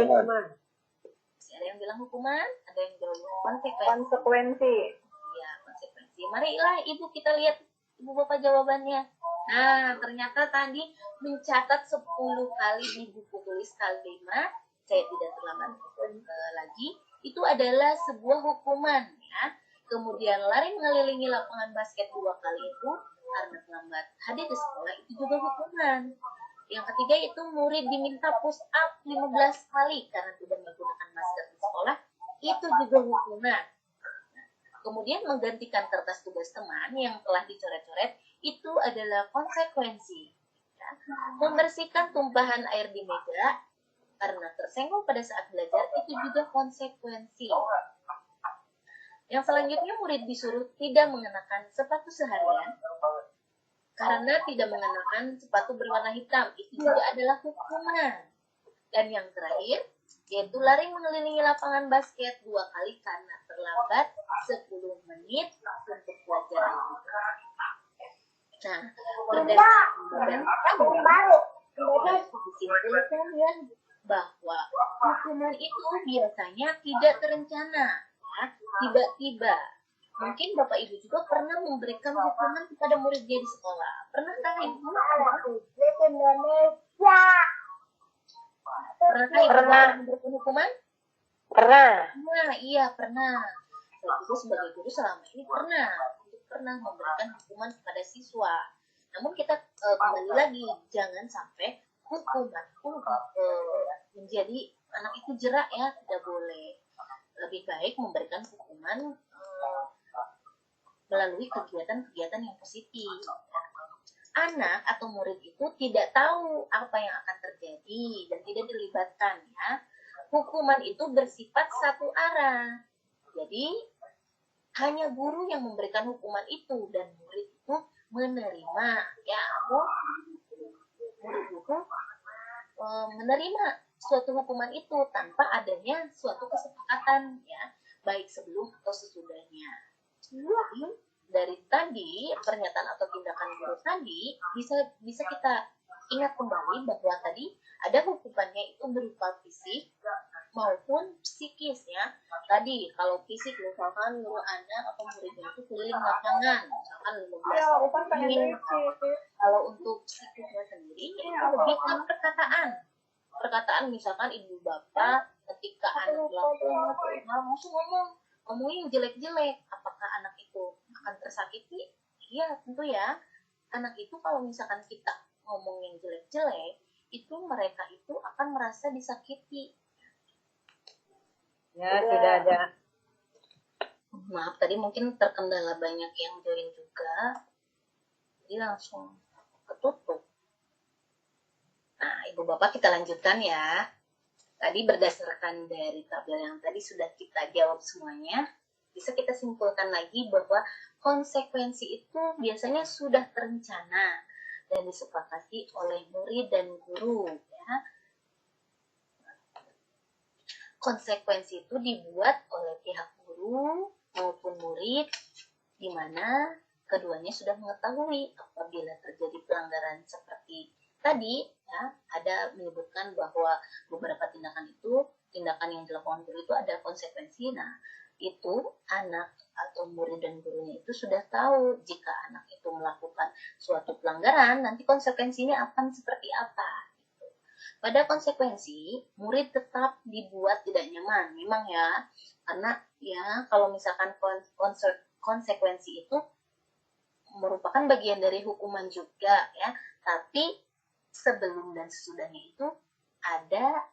Ada yang bilang hukuman, ada yang bilang konsekuensi. Konsekuensi. Iya, konsekuensi. Marilah Ibu kita lihat Ibu Bapak jawabannya. Nah, ternyata tadi mencatat 10 kali di buku tulis kalimat "saya tidak terlambat lagi" itu adalah sebuah hukuman ya. Kemudian lari mengelilingi lapangan basket 2 kali itu karena terlambat hadir di sekolah itu juga hukuman. Yang ketiga itu murid diminta push up 15 kali karena tidak menggunakan masker di sekolah, itu juga hukuman. Kemudian menggantikan kertas tugas teman yang telah dicoret-coret itu adalah konsekuensi. Ya. Membersihkan tumpahan air di meja karena tersenggol pada saat belajar itu juga konsekuensi. Yang selanjutnya murid disuruh tidak mengenakan sepatu seharian karena tidak mengenakan sepatu berwarna hitam, itu juga adalah hukuman. Dan yang terakhir yaitu lari mengelilingi lapangan basket 2 kali karena terlambat 10 menit untuk pelajaran itu. Nah, berdasarkan dapat disimpulkan ya bahwa hukuman itu biasanya tidak terencana, ya, tiba-tiba. Mungkin Bapak Ibu juga pernah memberikan hukuman kepada muridnya di sekolah. Pernahkah Ibu? Pernahkah Ibu Pernah. memberikan hukuman? Pernah. Nah, iya pernah. Saya juga sebagai guru selama ini pernah memberikan hukuman kepada siswa. Namun kita kembali lagi, jangan sampai hukuman itu menjadi anak itu jerak ya, tidak boleh. Lebih baik memberikan hukuman melalui kegiatan-kegiatan yang positif. Anak atau murid itu tidak tahu apa yang akan terjadi dan tidak dilibatkan ya. Hukuman itu bersifat satu arah. Jadi hanya guru yang memberikan hukuman itu dan murid itu menerima. Ya, murid itu menerima suatu hukuman itu tanpa adanya suatu kesepakatan ya, baik sebelum atau sesudahnya. Jadi dari tadi pernyataan atau tindakan guru tadi bisa kita ingat kembali bahwa tadi ada hukumannya itu berupa fisik maupun psikis ya. Tadi kalau fisik misalkan guru anak atau muridnya itu keliling lapangan misalkan 15 menit. Kalau untuk psikisnya sendiri itu lebih ke perkataan misalkan ibu bapak ketika anak melakukan langsung ngomongin jelek-jelek, apakah anak itu akan tersakiti? Iya tentu ya. Anak itu kalau misalkan kita ngomongin jelek-jelek, itu mereka itu akan merasa disakiti. Ya, sudah ada. Maaf tadi mungkin terkendala banyak yang join juga, jadi langsung ketutup. Nah, ibu bapak kita lanjutkan ya. Tadi berdasarkan dari tabel yang tadi sudah kita jawab semuanya, bisa kita simpulkan lagi bahwa konsekuensi itu biasanya sudah terencana dan disepakati oleh murid dan guru ya. Konsekuensi itu dibuat oleh pihak guru maupun murid di mana keduanya sudah mengetahui apabila terjadi pelanggaran seperti tadi ya, ada menyebutkan bahwa beberapa tindakan yang dilakukan guru itu ada konsekuensi. Nah, itu anak atau murid dan gurunya itu sudah tahu jika anak itu melakukan suatu pelanggaran, nanti konsekuensinya akan seperti apa. Gitu. Pada konsekuensi, murid tetap dibuat tidak nyaman, memang ya, karena ya kalau misalkan konsekuensi itu merupakan bagian dari hukuman juga ya, tapi sebelum dan sesudahnya itu ada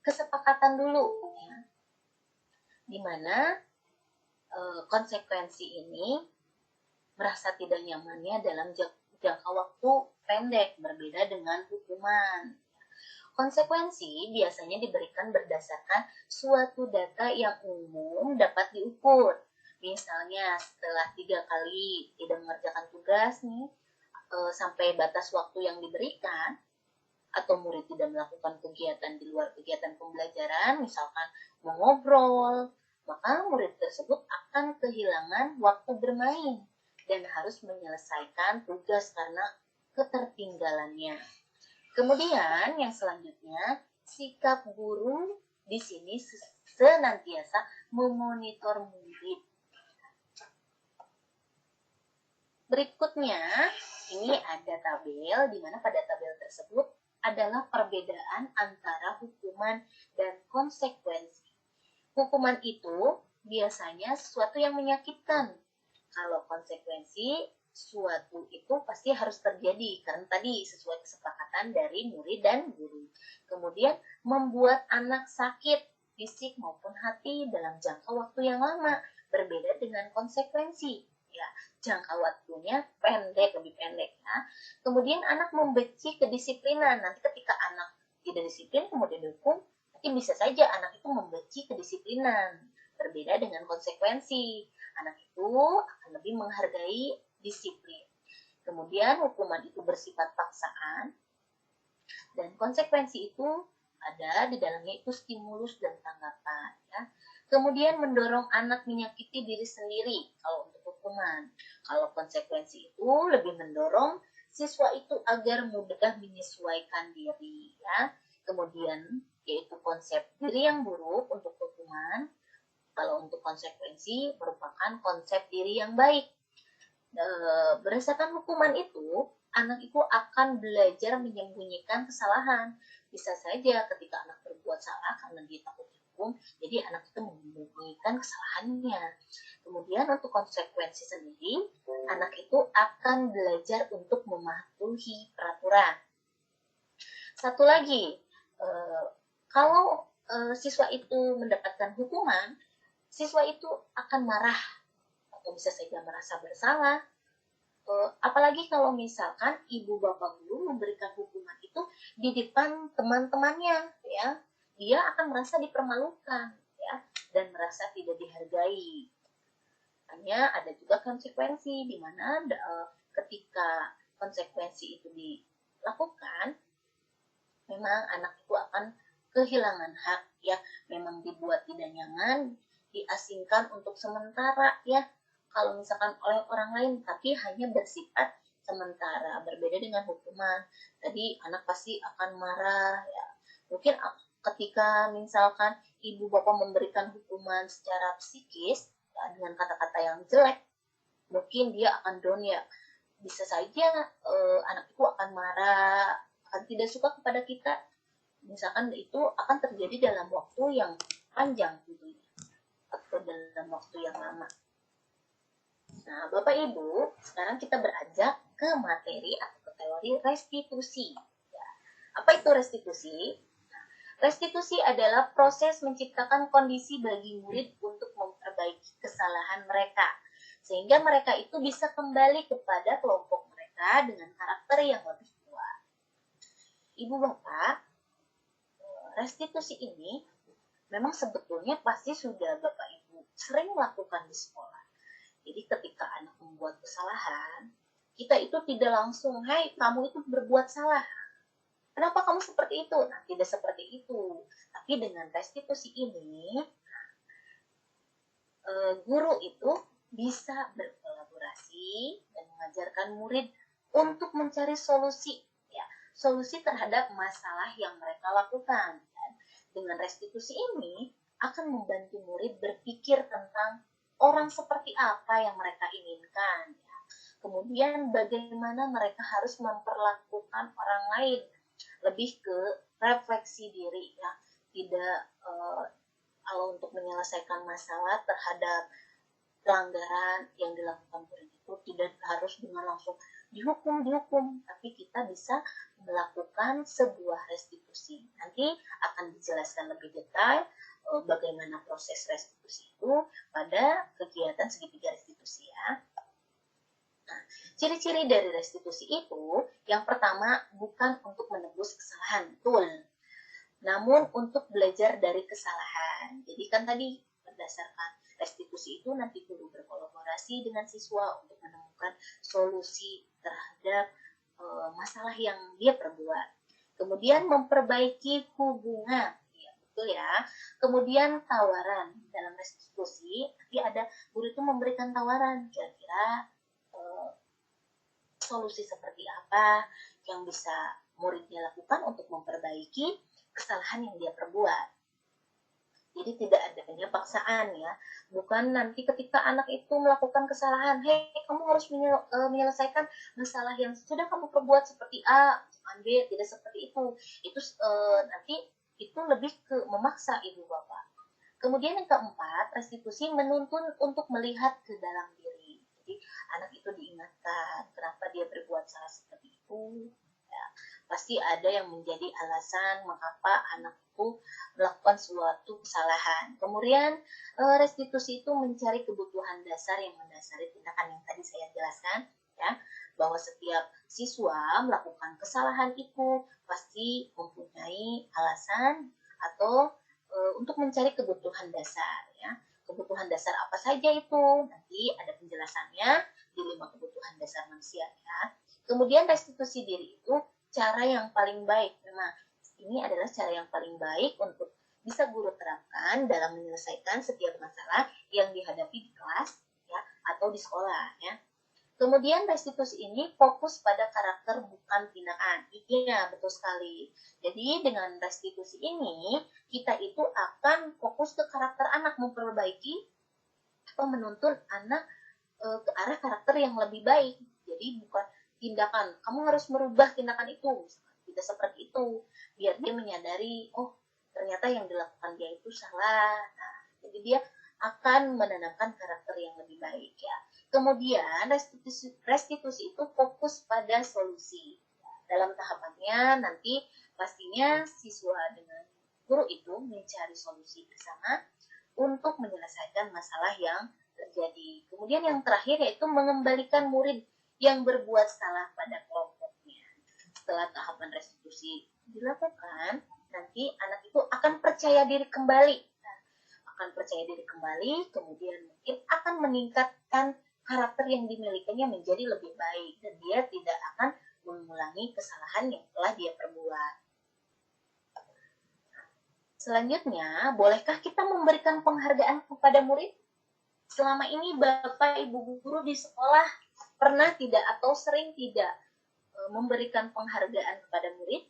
kesepakatan dulu ya, di mana konsekuensi ini merasa tidak nyamannya dalam jangka waktu pendek berbeda dengan hukuman. Konsekuensi biasanya diberikan berdasarkan suatu data yang umum dapat diukur. Misalnya setelah 3 kali tidak mengerjakan tugas nih, sampai batas waktu yang diberikan, atau murid tidak melakukan kegiatan di luar kegiatan pembelajaran, misalkan mengobrol, maka murid tersebut akan kehilangan waktu bermain dan harus menyelesaikan tugas karena ketertinggalannya. Kemudian yang selanjutnya, sikap guru di sini senantiasa memonitor murid. Berikutnya, ini ada tabel di mana pada tabel tersebut adalah perbedaan antara hukuman dan konsekuensi. Hukuman itu biasanya sesuatu yang menyakitkan. Kalau konsekuensi, suatu itu pasti harus terjadi karena tadi sesuai kesepakatan dari murid dan guru. Kemudian membuat anak sakit fisik maupun hati dalam jangka waktu yang lama, berbeda dengan konsekuensi. Ya, jangka waktunya lebih pendek ya. Kemudian anak membenci kedisiplinan. Nanti ketika anak tidak disiplin kemudian dihukum, nanti bisa saja anak itu membenci kedisiplinan. Berbeda dengan konsekuensi. Anak itu akan lebih menghargai disiplin. Kemudian hukuman itu bersifat paksaan dan konsekuensi itu ada di dalamnya itu stimulus dan tanggapan ya. Kemudian mendorong anak menyakiti diri sendiri kalau untuk hukuman. Kalau konsekuensi itu lebih mendorong siswa itu agar mudah menyesuaikan diri ya. Kemudian yaitu konsep diri yang buruk untuk hukuman, kalau untuk konsekuensi merupakan konsep diri yang baik. Berdasarkan hukuman itu, anak itu akan belajar menyembunyikan kesalahan. Bisa saja ketika anak berbuat salah karena dia takut dihukum, jadi anak itu menyembunyikan kesalahannya. Kemudian untuk konsekuensi sendiri, anak itu akan belajar untuk mematuhi peraturan. Satu lagi, kalau siswa itu mendapatkan hukuman, siswa itu akan marah atau bisa saja merasa bersalah. Apalagi kalau misalkan ibu bapak guru memberikan hukuman itu di depan teman-temannya, ya, dia akan merasa dipermalukan, ya, dan merasa tidak dihargai. Hanya ada juga konsekuensi di mana ketika konsekuensi itu dilakukan, memang anak itu akan kehilangan hak, ya, memang dibuat tidak nyaman, diasingkan untuk sementara, ya, kalau misalkan oleh orang lain, tapi hanya bersifat sementara, berbeda dengan hukuman. Tadi anak pasti akan marah, ya. Mungkin ketika misalkan ibu bapak memberikan hukuman secara psikis, ya, dengan kata-kata yang jelek, mungkin dia akan down, ya. Bisa saja anak itu akan marah, akan tidak suka kepada kita. Misalkan itu akan terjadi dalam waktu yang panjang tentunya, atau dalam waktu yang lama. Nah, Bapak Ibu, sekarang kita beranjak ke materi atau ke teori restitusi. Ya. Apa itu restitusi? Nah, restitusi adalah proses menciptakan kondisi bagi murid untuk memperbaiki kesalahan mereka, sehingga mereka itu bisa kembali kepada kelompok mereka dengan karakter yang lebih kuat. Ibu Bapak, restitusi ini memang sebetulnya pasti sudah Bapak Ibu sering lakukan di sekolah. Jadi ketika anak membuat kesalahan, kita itu tidak langsung, hai kamu itu berbuat salah. Kenapa kamu seperti itu? Nah, tidak seperti itu. Tapi dengan restitusi ini, guru itu bisa berkolaborasi dan mengajarkan murid untuk mencari solusi, ya, solusi terhadap masalah yang mereka lakukan. Dan dengan restitusi ini akan membantu murid berpikir tentang orang seperti apa yang mereka inginkan, ya. Kemudian bagaimana mereka harus memperlakukan orang lain, lebih ke refleksi diri, ya. Tidak kalau untuk menyelesaikan masalah terhadap pelanggaran yang dilakukan murid itu tidak harus dengan langsung dihukum, tapi kita bisa melakukan sebuah restitusi. Nanti akan dijelaskan lebih detail bagaimana proses restitusi itu pada kegiatan segitiga restitusi, ya. Nah, ciri-ciri dari restitusi itu, yang pertama bukan untuk menebus kesalahan, betul, namun untuk belajar dari kesalahan. Jadi kan tadi berdasarkan restitusi itu nanti guru berkolaborasi dengan siswa untuk menemukan solusi terhadap masalah yang dia perbuat. Kemudian memperbaiki hubungan, ya. Kemudian tawaran dalam restitusi, nanti ada guru itu memberikan tawaran, kira-kira solusi seperti apa yang bisa muridnya lakukan untuk memperbaiki kesalahan yang dia perbuat. Jadi tidak adanya paksaan, ya. Bukan nanti ketika anak itu melakukan kesalahan, hei kamu harus menyelesaikan masalah yang sudah kamu perbuat seperti A, B, tidak seperti itu. Itu nanti itu lebih ke memaksa ibu bapak. Kemudian yang keempat, restitusi menuntun untuk melihat ke dalam diri. Jadi anak itu diingatkan kenapa dia berbuat salah seperti itu. Ya, pasti ada yang menjadi alasan mengapa anak itu melakukan suatu kesalahan. Kemudian restitusi itu mencari kebutuhan dasar yang mendasari tindakan yang tadi saya jelaskan, ya, bahwa setiap siswa melakukan kesalahan itu pasti mempunyai alasan atau untuk mencari kebutuhan dasar, ya. Kebutuhan dasar apa saja itu? Nanti ada penjelasannya di 5 kebutuhan dasar manusia, ya. Kemudian restitusi diri itu cara yang paling baik. Nah, ini adalah cara yang paling baik untuk bisa guru terapkan dalam menyelesaikan setiap masalah yang dihadapi di kelas, ya, atau di sekolah, ya. Kemudian restitusi ini fokus pada karakter bukan tindakan. Iya, betul sekali. Jadi dengan restitusi ini, kita itu akan fokus ke karakter anak, memperbaiki atau menuntun anak ke arah karakter yang lebih baik. Jadi bukan tindakan, kamu harus merubah tindakan itu. Tidak seperti itu. Biar dia menyadari, oh ternyata yang dilakukan dia itu salah. Nah, jadi dia akan menanamkan karakter yang lebih baik ya. Kemudian restitusi itu fokus pada solusi. Dalam tahapannya nanti pastinya siswa dengan guru itu mencari solusi bersama untuk menyelesaikan masalah yang terjadi. Kemudian yang terakhir yaitu mengembalikan murid yang berbuat salah pada kelompoknya. Setelah tahapan restitusi dilakukan, nanti anak itu akan percaya diri kembali. Akan percaya diri kembali, kemudian mungkin akan meningkatkan karakter yang dimilikinya menjadi lebih baik dan dia tidak akan mengulangi kesalahan yang telah dia perbuat. Selanjutnya, bolehkah kita memberikan penghargaan kepada murid? Selama ini Bapak Ibu guru di sekolah pernah tidak atau sering tidak memberikan penghargaan kepada murid?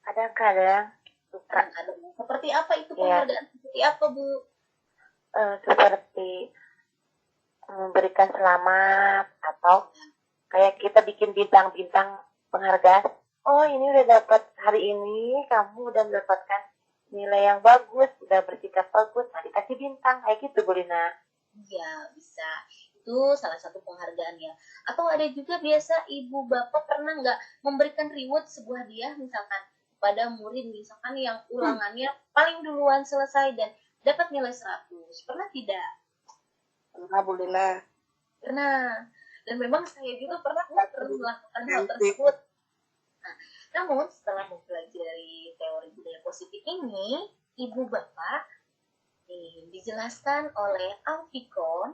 Kadang-kadang suka. Seperti apa itu penghargaan? Seperti apa Bu? Seperti memberikan selamat atau kayak kita bikin bintang-bintang penghargaan. Oh ini udah dapat hari ini, kamu udah mendapatkan nilai yang bagus, udah bersikap bagus, nah dikasih bintang kayak gitu Bu Lina. Iya bisa, itu salah satu penghargaan ya. Atau ada juga biasa ibu bapak pernah nggak memberikan reward sebuah hadiah misalkan pada murid misalkan yang ulangannya paling duluan selesai dan dapat nilai 100. Pernah tidak? Pernah Bu Lina. Pernah. Dan memang saya juga pernah melakukan hal tersebut. Nah, namun setelah mempelajari teori budaya positif ini, ibu bapak dijelaskan oleh Alfikon,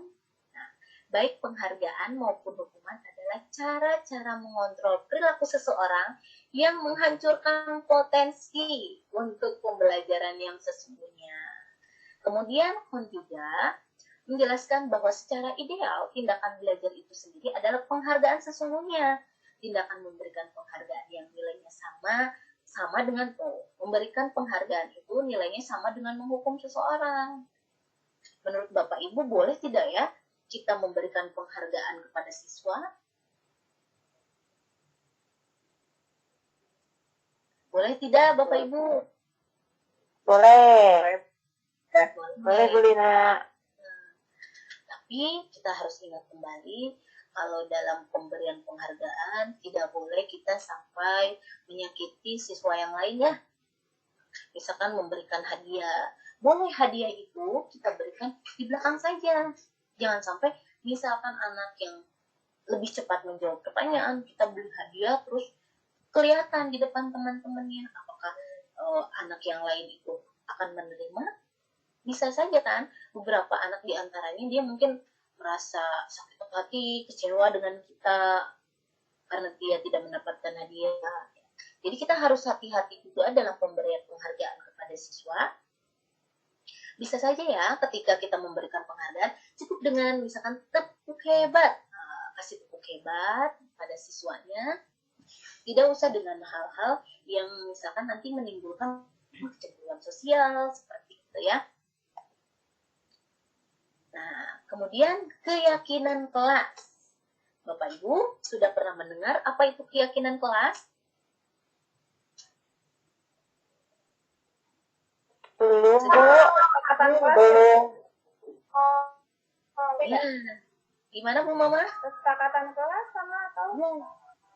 nah, baik penghargaan maupun hukuman adalah cara-cara mengontrol perilaku seseorang yang menghancurkan potensi untuk pembelajaran yang sesungguhnya. Kemudian Kun juga menjelaskan bahwa secara ideal tindakan belajar itu sendiri adalah penghargaan sesungguhnya. Tindakan memberikan penghargaan yang nilainya sama dengan memberikan penghargaan itu nilainya sama dengan menghukum seseorang. Menurut Bapak Ibu boleh tidak ya kita memberikan penghargaan kepada siswa? Boleh tidak Bapak Ibu? Boleh. Boleh Bu Lina. Tapi kita harus ingat kembali kalau dalam pemberian penghargaan tidak boleh kita sampai menyakiti siswa yang lainnya. Misalkan memberikan hadiah. Boleh hadiah itu kita berikan di belakang saja. Jangan sampai misalkan anak yang lebih cepat menjawab pertanyaan, kita beri hadiah terus kelihatan di depan teman-temannya. Apakah anak yang lain itu akan menerima? Bisa saja kan, beberapa anak di antaranya dia mungkin merasa sakit hati, kecewa dengan kita karena dia tidak mendapatkan hadiah. Jadi kita harus hati-hati juga dalam pemberian penghargaan kepada siswa. Bisa saja ya ketika kita memberikan penghargaan, cukup dengan misalkan tepuk hebat. Nah, kasih tepuk hebat pada siswanya. Tidak usah dengan hal-hal yang misalkan nanti menimbulkan kecemburuan sosial, seperti itu ya. Nah, kemudian keyakinan kelas. Bapak Ibu sudah pernah mendengar apa itu keyakinan kelas? Belum Bu. Belum. Ya. Gimana Bu Mama? Kesepakatan kelas sama atau?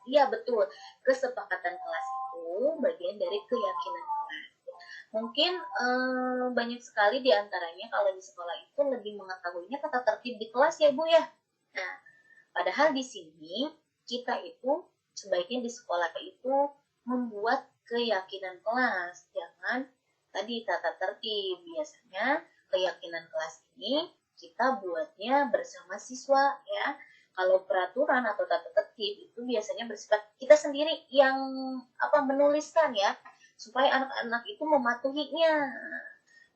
Iya betul. Kesepakatan kelas itu bagian dari keyakinan kelas. Mungkin banyak sekali di antaranya kalau di sekolah itu lebih mengetahuinya tata tertib di kelas ya Bu ya. Nah, padahal di sini kita itu sebaiknya di sekolah itu membuat keyakinan kelas. Jangan tadi tata tertib. Biasanya keyakinan kelas ini kita buatnya bersama siswa ya. Kalau peraturan atau tata tertib itu biasanya bersifat kita sendiri yang menuliskan ya, supaya anak-anak itu mematuhinya,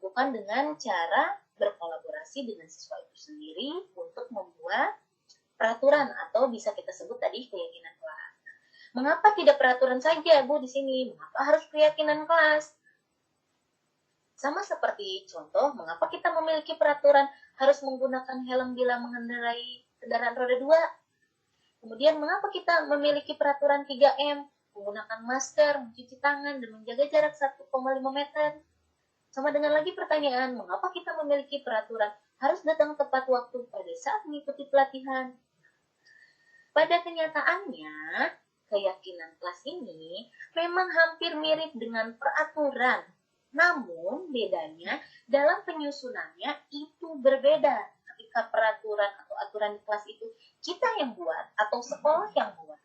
bukan dengan cara berkolaborasi dengan siswa itu sendiri untuk membuat peraturan atau bisa kita sebut tadi keyakinan kelas. Mengapa tidak peraturan saja, Bu, di sini? Mengapa harus keyakinan kelas? Sama seperti contoh, mengapa kita memiliki peraturan harus menggunakan helm bila mengendarai kendaraan roda 2? Kemudian mengapa kita memiliki peraturan 3M, menggunakan masker, mencuci tangan, dan menjaga jarak 1,5 meter? Sama dengan lagi pertanyaan, mengapa kita memiliki peraturan harus datang tepat waktu pada saat mengikuti pelatihan? Pada kenyataannya, keyakinan kelas ini memang hampir mirip dengan peraturan. Namun, bedanya dalam penyusunannya itu berbeda. Ketika peraturan atau aturan di kelas itu kita yang buat atau sekolah yang buat.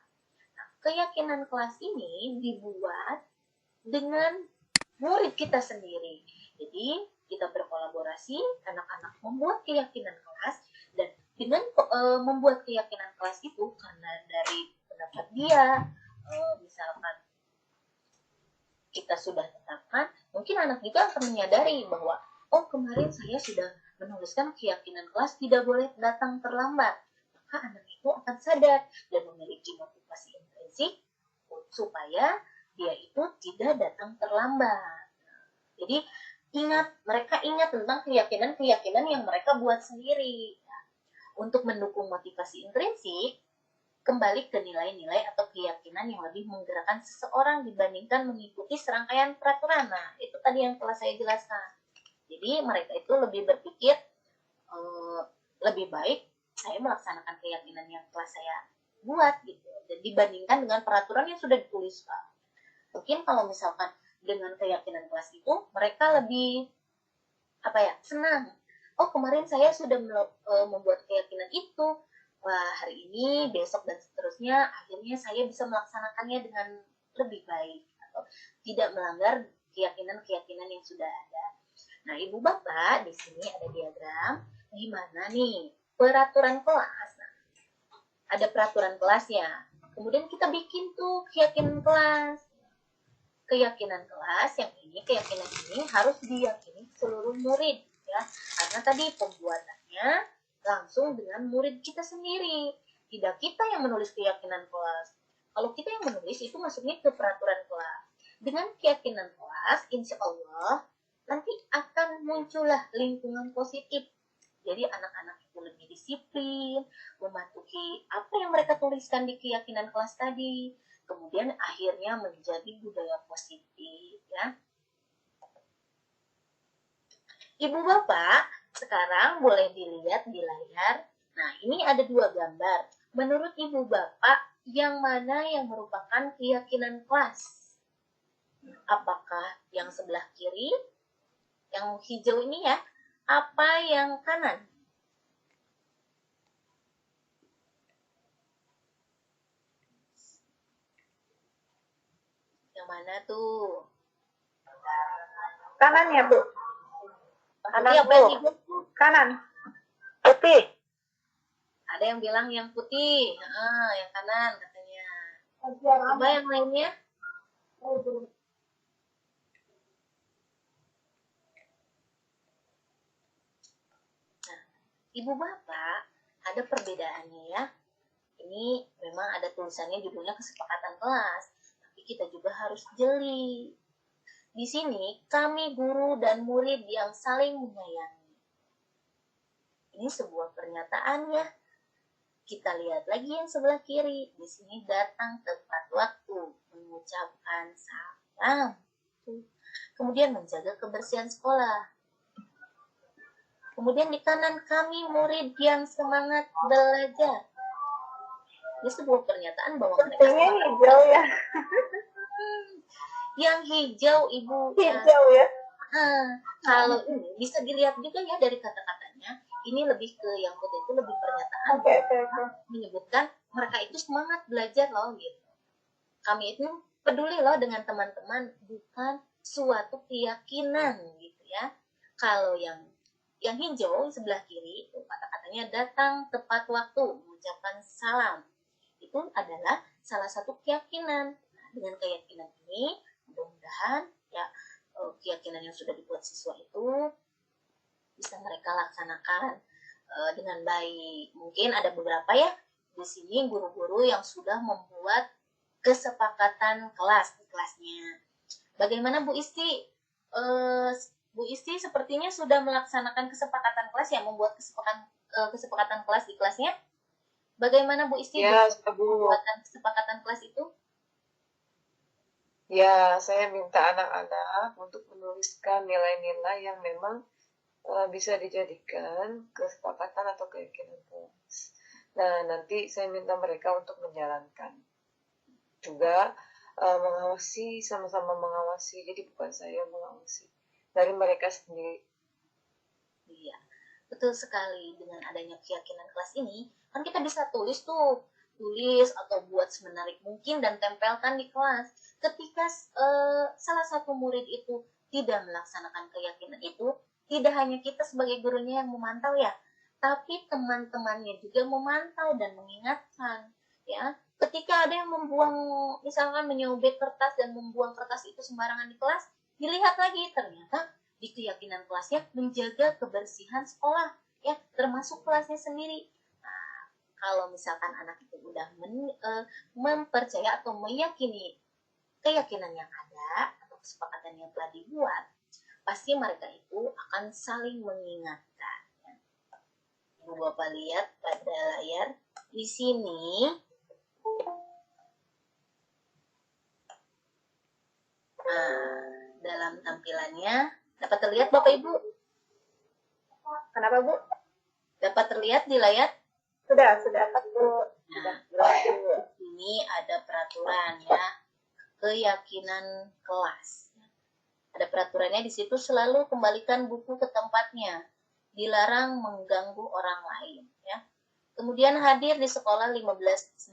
Nah, keyakinan kelas ini dibuat dengan murid kita sendiri. Jadi, kita berkolaborasi, anak-anak membuat keyakinan kelas, dan dengan membuat keyakinan kelas itu, karena dari pendapat dia, misalkan kita sudah tetapkan, mungkin anak juga akan menyadari bahwa, oh kemarin saya sudah menuliskan keyakinan kelas tidak boleh datang terlambat. Maka anak itu akan sadar dan memiliki motivasi intrinsik supaya dia itu tidak datang terlambat. Jadi mereka ingat tentang keyakinan-keyakinan yang mereka buat sendiri. Untuk mendukung motivasi intrinsik, kembali ke nilai-nilai atau keyakinan yang lebih menggerakkan seseorang dibandingkan mengikuti serangkaian peraturan. Nah, itu tadi yang telah saya jelaskan. Jadi mereka itu lebih berpikir lebih baik saya melaksanakan keyakinan yang telah saya buat gitu, dan dibandingkan dengan peraturan yang sudah dituliskan. Mungkin kalau misalkan dengan keyakinan kelas itu mereka lebih senang. Oh kemarin saya sudah membuat keyakinan itu. Wah, hari ini, besok, dan seterusnya, akhirnya saya bisa melaksanakannya dengan lebih baik atau tidak melanggar keyakinan-keyakinan yang sudah ada. Nah, Ibu Bapak, di sini ada diagram gimana nih peraturan kelas. Nah, ada peraturan kelasnya. Kemudian kita bikin tuh keyakinan kelas. Keyakinan kelas yang ini, keyakinan ini harus diyakini seluruh murid ya. Karena tadi pembuatannya langsung dengan murid kita sendiri. Tidak kita yang menulis keyakinan kelas. Kalau kita yang menulis itu masuknya ke peraturan kelas. Dengan keyakinan kelas, insya Allah nanti akan muncullah lingkungan positif. Jadi anak-anak itu lebih disiplin, mematuhi apa yang mereka tuliskan di keyakinan kelas tadi. Kemudian akhirnya menjadi budaya positif ya. Ibu Bapak, sekarang boleh dilihat di layar. Nah, ini ada 2 gambar. Menurut Ibu Bapak, yang mana yang merupakan keyakinan kelas? Apakah yang sebelah kiri, yang hijau ini ya, apa yang kanan? Yang mana tuh? Kanan ya, Bu? Kanan, Putih apa yang Bu. hijau? Kanan. Putih. Ada yang bilang yang putih, yang kanan katanya. Coba yang lainnya. Nah, Ibu Bapak, ada perbedaannya ya. Ini memang ada tulisannya judulnya kesepakatan kelas, tapi kita juga harus jeli. Di sini kami guru dan murid yang saling menyayangi. Ini sebuah pernyataan ya. Kita lihat lagi yang sebelah kiri. Di sini datang tepat waktu, mengucapkan salam. Kemudian menjaga kebersihan sekolah. Kemudian di kanan kami murid yang semangat belajar. Ini sebuah pernyataan bahwa mereka Ini hijau ya. Yang hijau Ibu. Hijau ya. Kalau ini bisa dilihat juga ya dari kata-katanya. Ini lebih ke yang putih itu lebih pernyataan Oke. menyebutkan mereka itu semangat belajar loh gitu. Kami itu peduli loh dengan teman-teman, bukan suatu keyakinan gitu ya. Kalau yang hijau sebelah kiri itu kata-katanya datang tepat waktu, mengucapkan salam. Itu adalah salah satu keyakinan. Nah, dengan keyakinan ini mudah-mudahan ya keyakinan yang sudah dibuat siswa itu bisa mereka laksanakan dengan baik. Mungkin ada beberapa ya di sini guru-guru yang sudah membuat kesepakatan kelas di kelasnya. Bagaimana Bu Isti? Bu Isti sepertinya sudah melaksanakan kesepakatan kelas ya, membuat kesepakatan kelas di kelasnya. Bagaimana Bu Isti Ya, Bu. membuat kesepakatan kelas itu? Ya, saya minta anak-anak untuk menuliskan nilai-nilai yang memang bisa dijadikan kesepakatan atau keyakinan kelas. Nah, nanti saya minta mereka untuk menjalankan. Juga mengawasi, sama-sama mengawasi. Jadi bukan saya mengawasi. Dari mereka sendiri. Iya, betul sekali. Dengan adanya keyakinan kelas ini, kan kita bisa tulis atau buat semenarik mungkin dan tempelkan di kelas. Ketika salah satu murid itu tidak melaksanakan keyakinan itu, tidak hanya kita sebagai gurunya yang memantau ya, tapi teman-temannya juga memantau dan mengingatkan ya. Ketika ada yang membuang, misalkan menyobek kertas dan membuang kertas itu sembarangan di kelas, dilihat lagi, ternyata di keyakinan kelasnya menjaga kebersihan sekolah ya, termasuk kelasnya sendiri. Nah, kalau misalkan anak itu udah mempercaya atau meyakini keyakinan yang ada atau kesepakatan yang telah dibuat, pasti mereka itu akan saling mengingatkan. Ibu Bapak lihat pada layar di sini. Nah, dalam tampilannya dapat terlihat Bapak Ibu? Kenapa Bu? Dapat terlihat di layar? Sudah, Bu. Nah, ini ada peraturan ya, keyakinan kelas. Ada peraturannya di situ, selalu kembalikan buku ke tempatnya. Dilarang mengganggu orang lain ya. Kemudian hadir di sekolah 15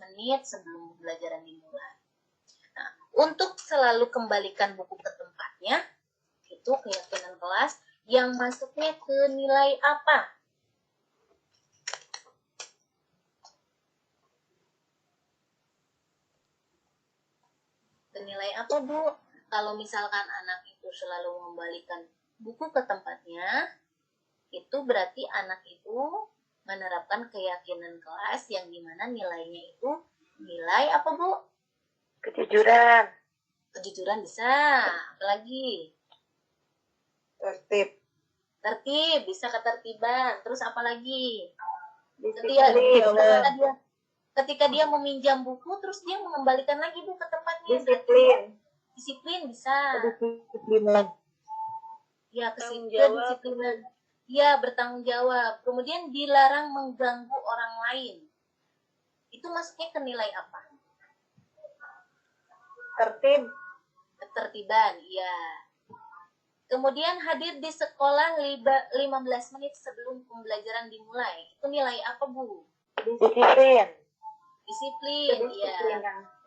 menit sebelum pembelajaran dimulai. Nah, untuk selalu kembalikan buku ke tempatnya, itu keyakinan kelas yang masuknya ke nilai apa? Ke nilai apa, Bu? Kalau misalkan anak itu selalu mengembalikan buku ke tempatnya, itu berarti anak itu menerapkan keyakinan kelas yang dimana nilainya itu nilai apa, Bu? Kejujuran. Kejujuran bisa. Apalagi? Tertib. Tertib, bisa ketertiban. Terus apa lagi? Ketika dia meminjam buku, terus dia mengembalikan lagi buku ke tempatnya. Disiplin bisa. Kedisiplinan. Ya, kedisiplinan. Ya, bertanggung jawab. Kemudian dilarang mengganggu orang lain. Itu masuknya ke nilai apa? Tertib. Ketertiban, iya. Kemudian hadir di sekolah 15 menit sebelum pembelajaran dimulai. Itu nilai apa, Bu? Disiplin. Disiplin, iya.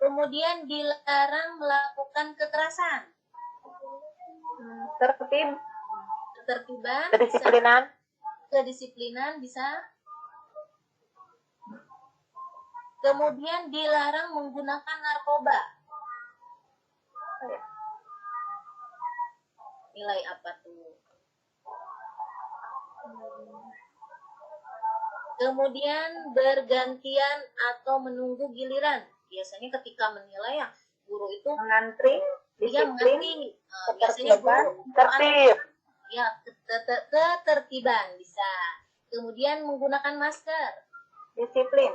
Kemudian dilarang melakukan kekerasan. Tertib. Ketertiban, Kedisiplinan. kedisiplinan bisa. Kemudian dilarang menggunakan narkoba. Nilai apa tuh? Kemudian bergantian atau menunggu giliran. Biasanya ketika menilai ya, guru itu Mengantri. dia mengantri. Biasanya guru Tertib. ya ketertiban bisa. Kemudian menggunakan masker. Disiplin.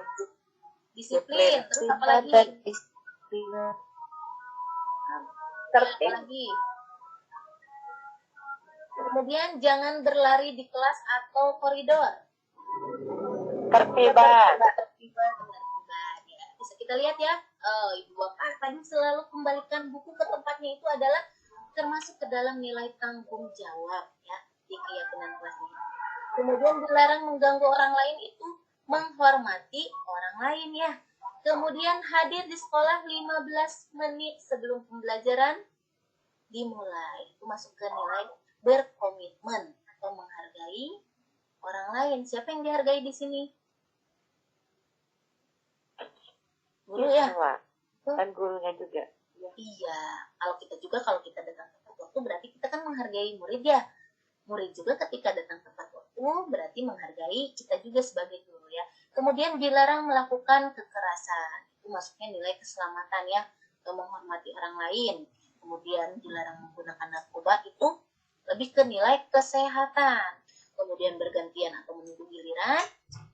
Disiplin. Terus apa lagi? Tertib. Lagi. Kemudian jangan berlari di kelas atau koridor. Tertiban. Ketertiban ya. Bisa kita lihat ya. Ibu Bapak tadi selalu kembalikan buku ke tempatnya itu adalah termasuk ke dalam nilai tanggung jawab ya di keyakinan kelas ini. Kemudian dilarang mengganggu orang lain itu menghormati orang lain ya. Kemudian hadir di sekolah 15 menit sebelum pembelajaran dimulai. Itu masuk ke nilai berkomitmen atau menghargai orang lain. Siapa yang dihargai di sini? Guru ya? Dan gurunya juga. Iya. Kalau kita datang tepat waktu berarti kita kan menghargai murid ya. Murid juga ketika datang tepat waktu itu berarti menghargai kita juga sebagai guru ya. Kemudian dilarang melakukan kekerasan, itu maksudnya nilai keselamatan ya, atau menghormati orang lain. Kemudian dilarang menggunakan narkoba, itu lebih ke nilai kesehatan. Kemudian bergantian atau menunggu giliran,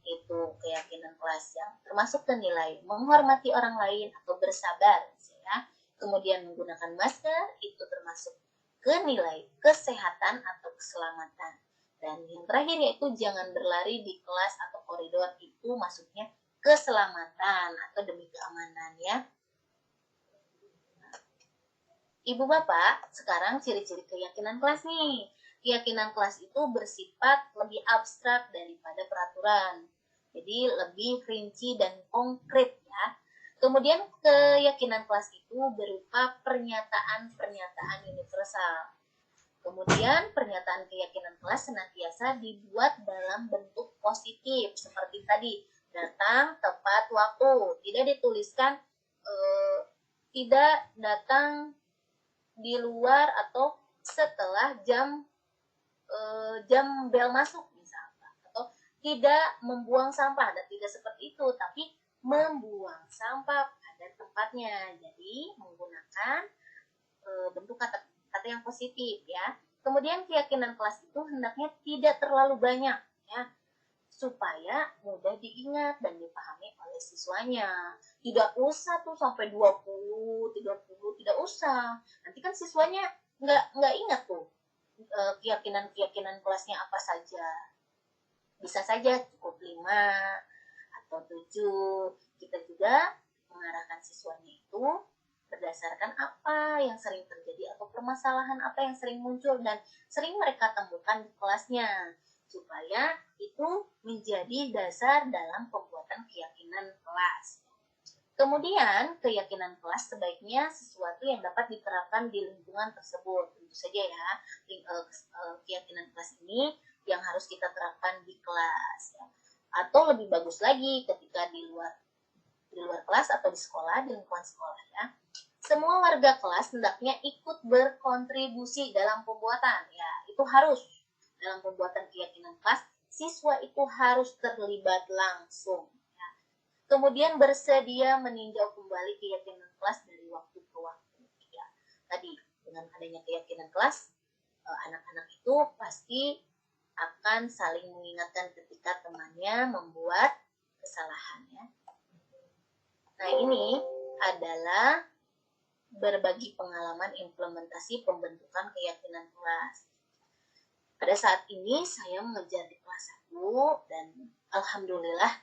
itu keyakinan kelas yang termasuk ke nilai menghormati orang lain atau bersabar ya. Kemudian menggunakan masker, itu termasuk ke nilai kesehatan atau keselamatan. Dan yang terakhir yaitu jangan berlari di kelas atau koridor, itu maksudnya keselamatan atau demi keamanan ya. Ibu Bapak, sekarang ciri-ciri keyakinan kelas nih. Keyakinan kelas itu bersifat lebih abstrak daripada peraturan. Jadi lebih rinci dan konkret ya. Kemudian keyakinan kelas itu berupa pernyataan-pernyataan universal. Kemudian pernyataan keyakinan kelas senantiasa dibuat dalam bentuk positif seperti tadi, datang tepat waktu, tidak dituliskan tidak datang di luar atau setelah jam bel masuk misalnya, atau tidak membuang sampah, dan tidak seperti itu, tapi membuang sampah pada tempatnya. Jadi menggunakan bentuk kata yang positif ya. Kemudian keyakinan kelas itu hendaknya tidak terlalu banyak ya, supaya mudah diingat dan dipahami oleh siswanya. Tidak usah tuh sampai 20, 30, tidak usah. Nanti kan siswanya nggak ingat tuh keyakinan kelasnya apa saja. Bisa saja cukup 5 atau 7. Kita juga mengarahkan siswanya itu berdasarkan apa yang sering terjadi atau permasalahan apa yang sering muncul dan sering mereka temukan di kelasnya, supaya itu menjadi dasar dalam pembuatan keyakinan kelas. Kemudian keyakinan kelas sebaiknya sesuatu yang dapat diterapkan di lingkungan tersebut. Tentu saja ya, keyakinan kelas ini yang harus kita terapkan di kelas ya. Atau lebih bagus lagi ketika di luar kelas atau di sekolah, di lingkungan sekolah ya. Semua warga kelas hendaknya ikut berkontribusi dalam pembuatan ya. Itu harus dalam pembuatan keyakinan kelas, siswa itu harus terlibat langsung ya. Kemudian bersedia meninjau kembali keyakinan kelas dari waktu ke waktu ya. Tadi dengan adanya keyakinan kelas, anak-anak itu pasti akan saling mengingatkan ketika temannya membuat kesalahan ya. Nah, ini adalah berbagi pengalaman implementasi pembentukan keyakinan kelas. Pada saat ini saya mengajar di kelas 1 dan alhamdulillah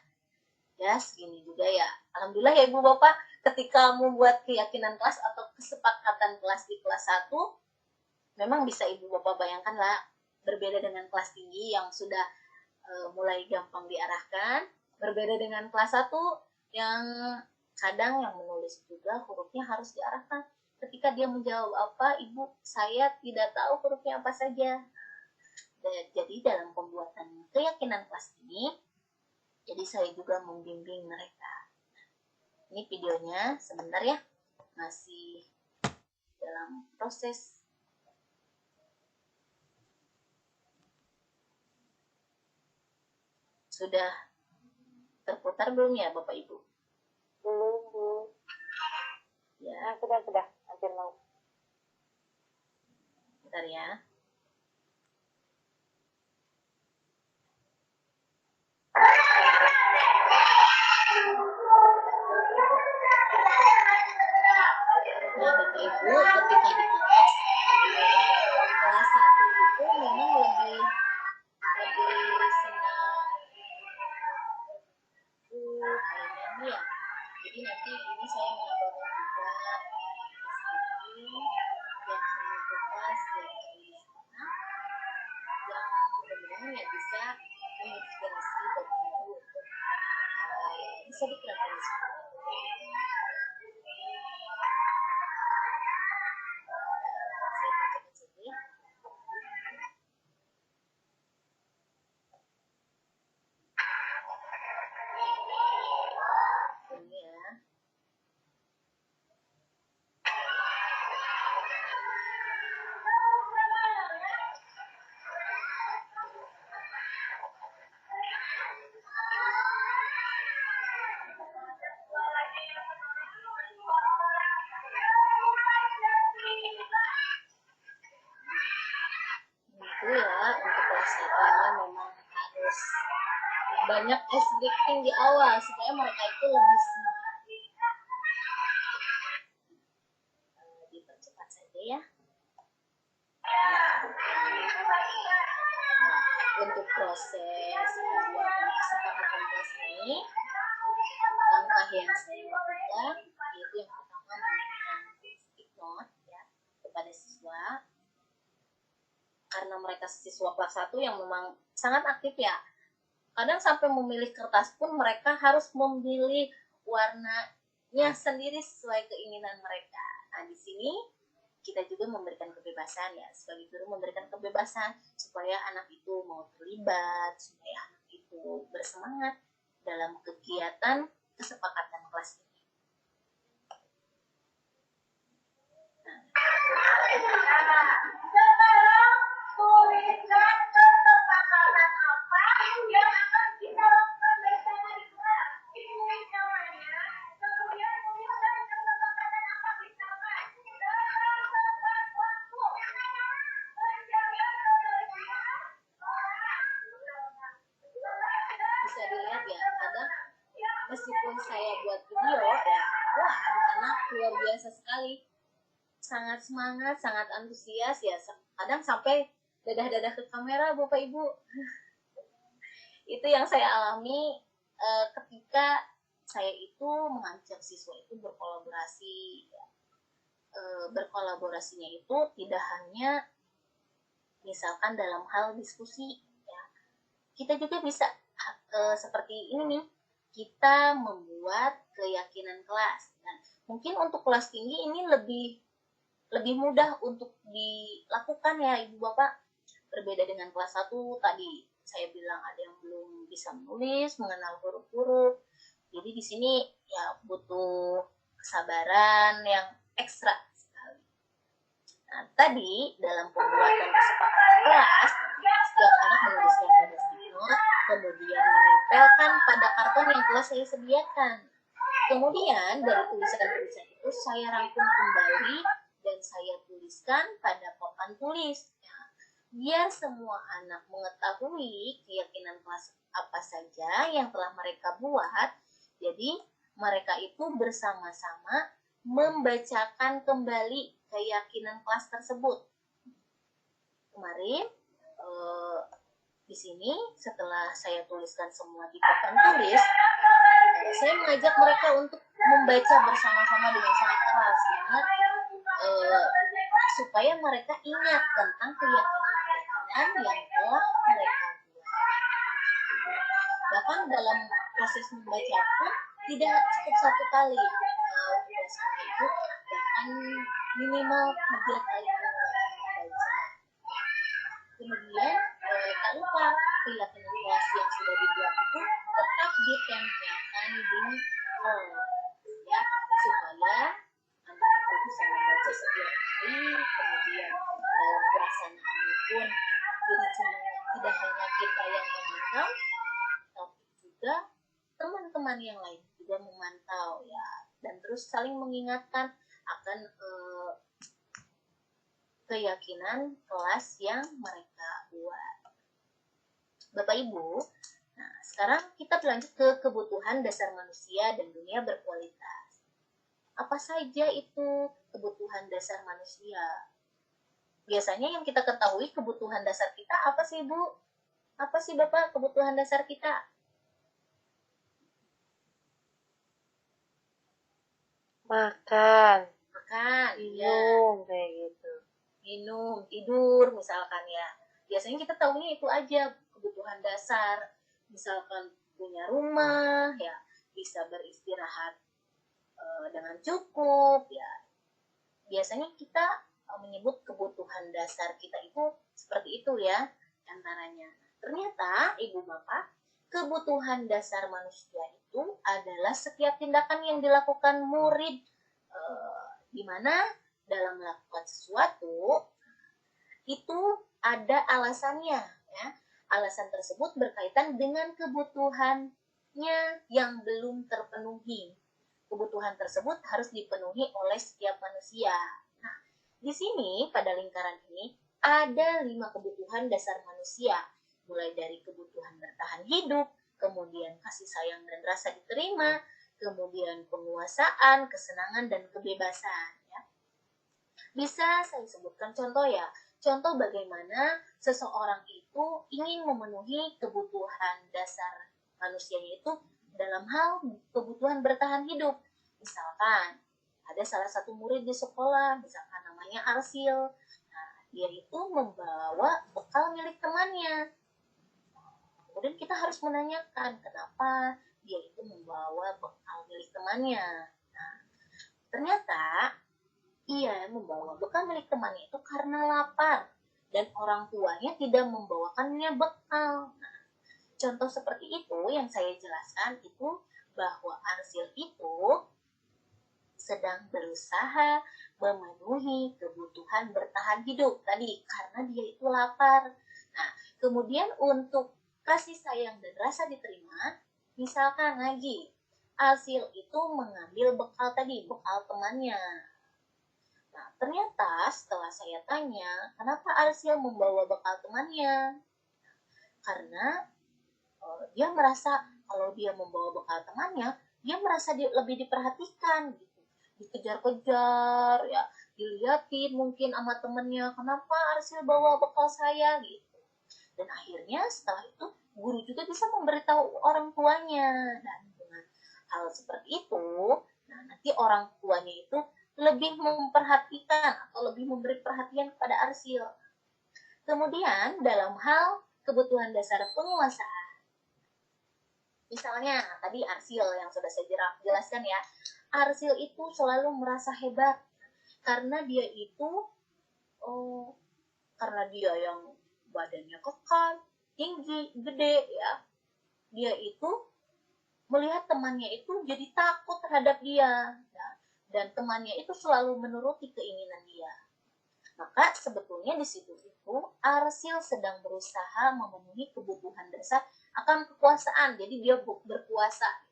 ya segini juga ya. Alhamdulillah ya Ibu Bapak, ketika membuat keyakinan kelas atau kesepakatan kelas di kelas 1, memang bisa Ibu Bapak bayangkan lah, berbeda dengan kelas tinggi yang sudah mulai gampang diarahkan, berbeda dengan kelas 1 yang kadang yang menulis juga hurufnya harus diarahkan. Ketika dia menjawab apa, Ibu, saya tidak tahu hurufnya apa saja. Jadi dalam pembuatan keyakinan kelas ini, jadi saya juga membimbing mereka. Ini videonya sebentar ya, masih dalam proses. Sudah terputar belum ya Bapak Ibu? Belum, Bu. Ya, Sudah. Hampir mau. bentar ya. Nah, Bapak Ibu, ketika di kelas 1 itu memang lebih senang kayak nyanyi ya. Jadi nanti ini saya menambahkan juga yang kreativitas dan sana yang mudah-mudahan ya bisa menginspirasi Bapak Ibu untuk bisa diterapkan di sekolah. Saya bacakan saja ya. Ini ya. kelas 1 ini memang harus banyak restricting di awal supaya mereka itu lebih semangat. Dipercepat saja ya. Untuk proses pembuatan kesepakatan kelas ini, langkah yang saya lakukan yaitu yang pertama memberikan stick note ya kepada siswa, karena mereka siswa kelas 1 yang memang sangat aktif ya. Kadang sampai memilih kertas pun mereka harus memilih warnanya sendiri sesuai keinginan mereka. Nah, di sini kita juga memberikan kebebasan ya, sebagai guru memberikan kebebasan supaya anak itu mau terlibat, supaya anak itu bersemangat dalam kegiatan kesepakatan kelas ini. Bisa dilihat ya, kadang meskipun saya buat video ya, wah anak-anak luar biasa sekali, sangat semangat, sangat antusias ya, kadang sampai dadah-dadah ke kamera Bapak Ibu. Itu yang saya alami ketika saya itu mengajak siswa itu berkolaborasi ya. Berkolaborasinya itu tidak hanya misalkan dalam hal diskusi ya, kita juga bisa seperti ini nih, kita membuat keyakinan kelas. Dan mungkin untuk kelas tinggi ini lebih mudah untuk dilakukan ya Ibu Bapak, berbeda dengan kelas 1 tadi saya bilang ada yang belum bisa menulis, mengenal huruf-huruf. Jadi di sini ya butuh kesabaran yang ekstra sekali. Nah, tadi dalam pembuatan kesepakatan kelas, setiap anak menuliskan pada stick note, kemudian menempelkan pada karton yang telah saya sediakan. Kemudian dari tulisan-tulisan itu saya rangkum kembali dan saya tuliskan pada papan tulis. Biar semua anak mengetahui keyakinan kelas apa saja yang telah mereka buat. Jadi mereka itu bersama-sama membacakan kembali keyakinan kelas tersebut. Kemarin di sini setelah saya tuliskan semua di papan tulis, saya mengajak mereka untuk membaca bersama-sama dengan sangat keras ya, supaya mereka ingat tentang keyakinan yang telah mereka buat. Bahkan dalam proses membaca pun tidak cukup satu kali, biasanya itu bahkan minimal 3 kali membaca. Kemudian tak lupa keyakinan kelas yang sudah dibuat itu tetap ditempelkan di hall ya, supaya anak itu bisa membaca setiap hari. Kemudian dalam pelaksanaannya pun tidak hanya kita yang memantau, tapi juga teman-teman yang lain juga memantau ya, dan terus saling mengingatkan akan keyakinan kelas yang mereka buat. Bapak Ibu, nah sekarang kita berlanjut ke kebutuhan dasar manusia dan dunia berkualitas. Apa saja itu kebutuhan dasar manusia? Biasanya yang kita ketahui kebutuhan dasar kita apa sih Bu? Apa sih Bapak kebutuhan dasar kita? Makan, Makan, ya. minum, kayak gitu. Minum, tidur misalkan ya. Biasanya kita tahunya itu aja kebutuhan dasar. Misalkan punya rumah ya, bisa beristirahat dengan cukup ya. Biasanya kita menyebut kebutuhan dasar kita itu seperti itu ya antaranya. Ternyata Ibu Bapak, kebutuhan dasar manusia itu adalah setiap tindakan yang dilakukan murid, di mana dalam melakukan sesuatu itu ada alasannya ya. Alasan tersebut berkaitan dengan kebutuhannya yang belum terpenuhi. Kebutuhan tersebut harus dipenuhi oleh setiap manusia. Nah, di sini pada lingkaran ini ada 5 kebutuhan dasar manusia mulai dari kebutuhan bertahan hidup, kemudian kasih sayang dan rasa diterima, kemudian penguasaan, kesenangan, dan kebebasan. Ya. Bisa saya sebutkan contoh ya, contoh bagaimana seseorang itu ingin memenuhi kebutuhan dasar manusianya itu dalam hal kebutuhan bertahan hidup. Misalkan ada salah satu murid di sekolah, misalkan namanya Arsil. Nah, dia itu membawa bekal milik temannya. Kemudian kita harus menanyakan kenapa dia itu membawa bekal milik temannya. Nah, ternyata ia membawa bekal milik temannya itu karena lapar dan orang tuanya tidak membawakannya bekal. Nah, contoh seperti itu yang saya jelaskan itu bahwa Arsil itu sedang berusaha memenuhi kebutuhan bertahan hidup tadi karena dia itu lapar. Nah, kemudian untuk kasih sayang dan rasa diterima, misalkan lagi Arsil itu mengambil bekal tadi, bekal temannya. Nah, ternyata setelah saya tanya, kenapa Arsil membawa bekal temannya? Karena dia merasa kalau dia membawa bekal temannya, dia merasa lebih diperhatikan gitu. Dikejar-kejar, ya, dilihatin mungkin sama temennya, kenapa Arsil bawa bekal saya gitu. Dan akhirnya setelah itu guru juga bisa memberitahu orang tuanya. Dan dengan hal seperti itu, nah nanti orang tuanya itu lebih memperhatikan atau lebih memberi perhatian kepada Arsil. Kemudian dalam hal kebutuhan dasar penguasaan, misalnya tadi Arsil yang sudah saya jelaskan ya, Arsil itu selalu merasa hebat karena dia itu karena dia yang badannya kekar, tinggi, gede ya. Dia itu melihat temannya itu jadi takut terhadap dia ya. Dan temannya itu selalu menuruti keinginan dia. Maka sebetulnya di situ itu Arsil sedang berusaha memenuhi kebutuhan dasar akan kekuasaan. Jadi dia berkuasa.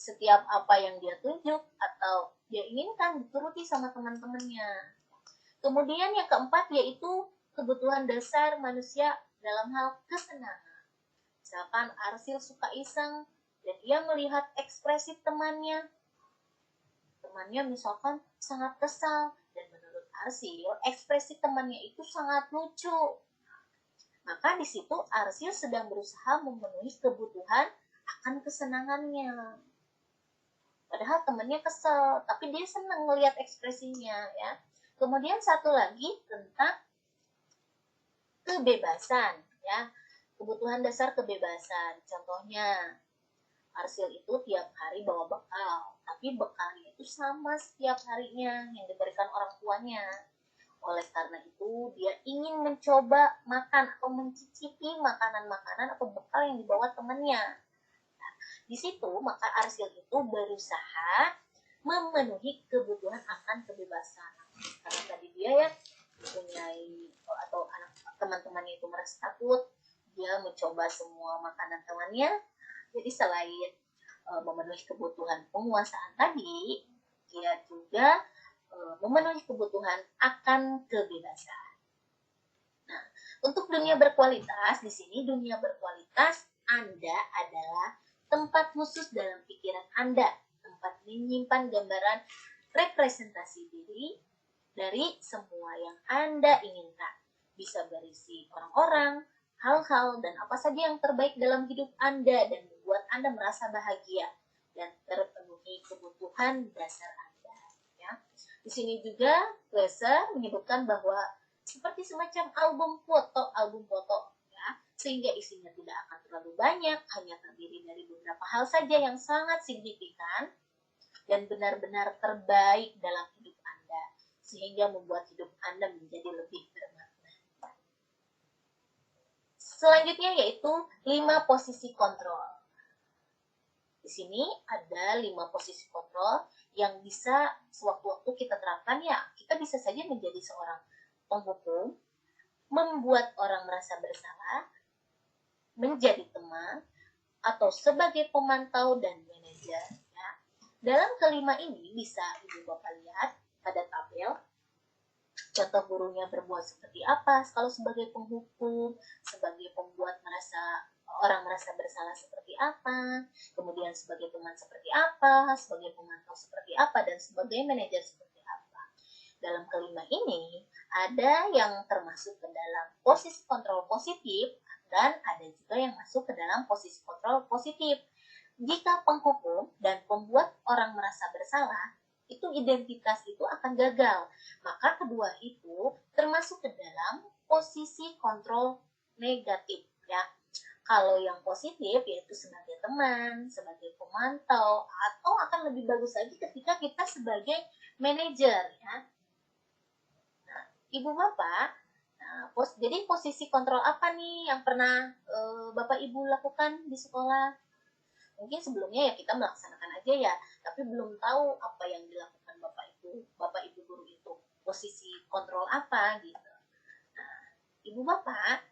Setiap apa yang dia tunjuk atau dia inginkan dituruti sama teman-temannya. Kemudian yang keempat yaitu kebutuhan dasar manusia dalam hal kesenangan. Misalkan Arsil suka iseng dan dia melihat ekspresi temannya. Temannya misalkan sangat kesal dan menurut Arsil ekspresi temannya itu sangat lucu. Maka di situ Arsil sedang berusaha memenuhi kebutuhan akan kesenangannya. Padahal temannya kesel, tapi dia senang melihat ekspresinya ya. Kemudian satu lagi tentang kebebasan ya. Kebutuhan dasar kebebasan. Contohnya Arsil itu tiap hari bawa bekal, tapi bekalnya itu sama setiap harinya yang diberikan orang tuanya. Oleh karena itu, dia ingin mencoba makan atau mencicipi makanan-makanan atau bekal yang dibawa temannya. Di situ maka Arsil itu berusaha memenuhi kebutuhan akan kebebasan. Karena tadi dia ya mempunyai atau anak teman-temannya itu merasa takut, dia mencoba semua makanan temannya. Jadi selain memenuhi kebutuhan penguasaan tadi, dia juga memenuhi kebutuhan akan kebebasan. Nah, untuk dunia berkualitas di sini dunia berkualitas Anda adalah tempat khusus dalam pikiran Anda, tempat menyimpan gambaran representasi diri dari semua yang Anda inginkan. Bisa berisi orang-orang, hal-hal, dan apa saja yang terbaik dalam hidup Anda dan membuat Anda merasa bahagia dan terpenuhi kebutuhan dasar Anda. Ya. Di sini juga Glaser menyebutkan bahwa seperti semacam album foto, sehingga isinya tidak akan terlalu banyak, hanya terdiri dari beberapa hal saja yang sangat signifikan dan benar-benar terbaik dalam hidup Anda, sehingga membuat hidup Anda menjadi lebih bermakna. Selanjutnya yaitu 5 posisi kontrol. Di sini ada 5 posisi kontrol yang bisa sewaktu-waktu kita terapkan ya. Kita bisa saja menjadi seorang penghukum, membuat orang merasa bersalah, menjadi teman, atau sebagai pemantau dan manajer. Ya. Dalam kelima ini bisa Ibu Bapak lihat pada tabel. contoh gurunya berbuat seperti apa kalau sebagai penghukum, sebagai pembuat orang merasa bersalah seperti apa, kemudian sebagai teman seperti apa, sebagai pemantau seperti apa, dan sebagai manajer seperti apa. Dalam kelima ini, ada yang termasuk ke dalam posisi kontrol positif, dan ada juga yang masuk ke dalam posisi kontrol positif. Jika penghukum dan pembuat orang merasa bersalah, itu identitas itu akan gagal. Maka kedua itu termasuk ke dalam posisi kontrol negatif, ya. Kalau yang positif yaitu sebagai teman, sebagai pemantau, atau akan lebih bagus lagi ketika kita sebagai manajer, ya. Nah, Ibu Bapak, jadi posisi kontrol apa nih yang pernah Bapak Ibu lakukan di sekolah? Mungkin sebelumnya ya kita melaksanakan aja ya, tapi belum tahu apa yang dilakukan Bapak Ibu guru itu, posisi kontrol apa gitu. Nah, Ibu Bapak,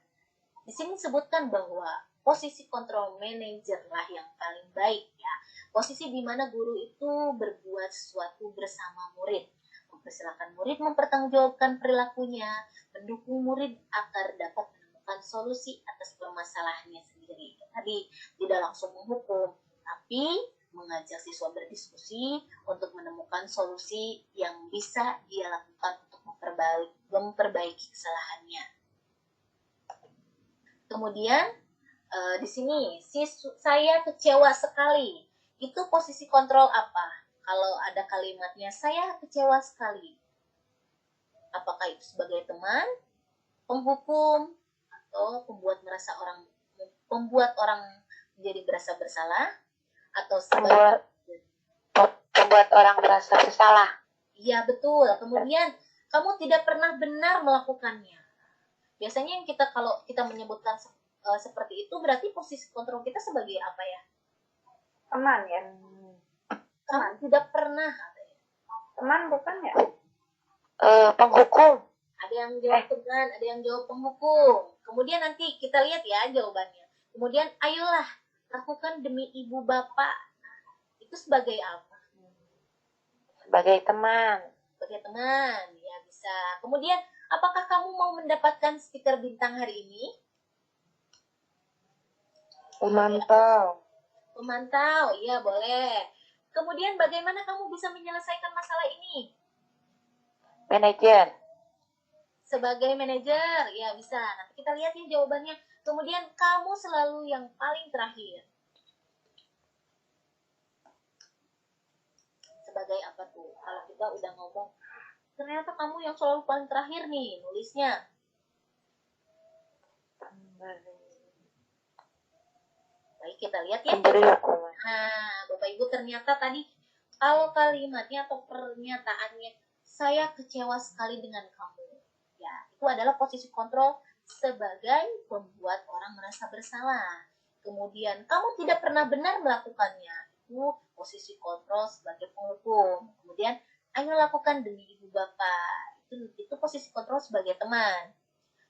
di sini sebutkan bahwa posisi kontrol manajer lah yang paling baik ya. Posisi di mana guru itu berbuat sesuatu bersama murid, mempersilahkan murid mempertanggungjawabkan perilakunya, mendukung murid agar dapat menemukan solusi atas permasalahannya sendiri. Tadi tidak langsung menghukum, tapi mengajak siswa berdiskusi untuk menemukan solusi yang bisa dia lakukan untuk memperbaiki kesalahannya. Kemudian di sini saya kecewa sekali. Itu posisi kontrol apa? Kalau ada kalimatnya saya kecewa sekali. Apakah itu sebagai teman, penghukum, atau membuat orang menjadi berasa bersalah, atau sebagai Membuat orang merasa bersalah. iya betul. Kemudian kamu tidak pernah benar melakukannya. Biasanya kalau kita menyebutkan seperti itu berarti posisi kontrol kita sebagai apa ya? Teman ya. Kamu tidak pernah. Teman bukan ya? Penghukum. Ada yang jawab teman, ada yang jawab penghukum. Kemudian nanti kita lihat ya jawabannya. Kemudian ayolah lakukan demi ibu bapak. Itu sebagai apa? Sebagai teman. Sebagai teman, ya bisa. Kemudian apakah kamu mau mendapatkan stiker bintang hari ini? Memantau. Memantau, iya boleh. Kemudian bagaimana kamu bisa menyelesaikan masalah ini? Manajer. Sebagai manajer, ya bisa. Nanti kita lihat ya jawabannya. Kemudian kamu selalu yang paling terakhir. Sebagai apa tuh? Kalau kita udah ngomong, ternyata kamu yang selalu paling terakhir nih nulisnya. Baik, kita lihat ya. Memberi hukuman. Nah, Bapak Ibu ternyata tadi kalau kalimatnya atau pernyataannya saya kecewa sekali dengan kamu. Ya, itu adalah posisi kontrol sebagai pembuat orang merasa bersalah. Kemudian kamu tidak pernah benar melakukannya. Itu posisi kontrol sebagai penghukum. Kemudian ayo lakukan demi ibu bapak. Itu posisi kontrol sebagai teman.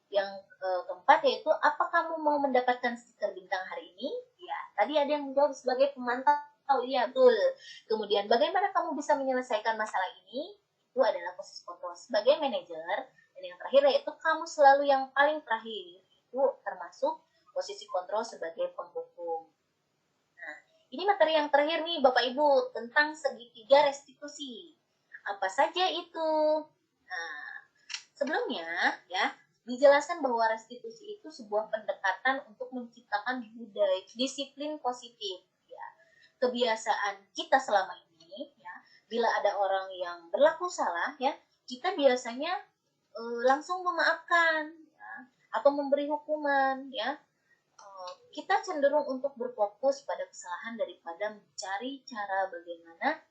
Yang keempat yaitu apa kamu mau mendapatkan stiker bintang hari ini? Ya, tadi ada yang menjawab sebagai pemantau. Iya, betul. Kemudian bagaimana kamu bisa menyelesaikan masalah ini? Itu adalah posisi kontrol sebagai manajer. Dan yang terakhir yaitu kamu selalu yang paling terakhir. Itu termasuk posisi kontrol sebagai penghukum. Nah, ini materi yang terakhir nih Bapak Ibu tentang segitiga restitusi. Apa saja itu? Nah, sebelumnya ya dijelaskan bahwa restitusi itu sebuah pendekatan untuk menciptakan budaya disiplin positif. Ya. Kebiasaan kita selama ini, ya, bila ada orang yang berlaku salah, ya, kita biasanya langsung memaafkan, ya, atau memberi hukuman, ya. Kita cenderung untuk berfokus pada kesalahan daripada mencari cara bagaimana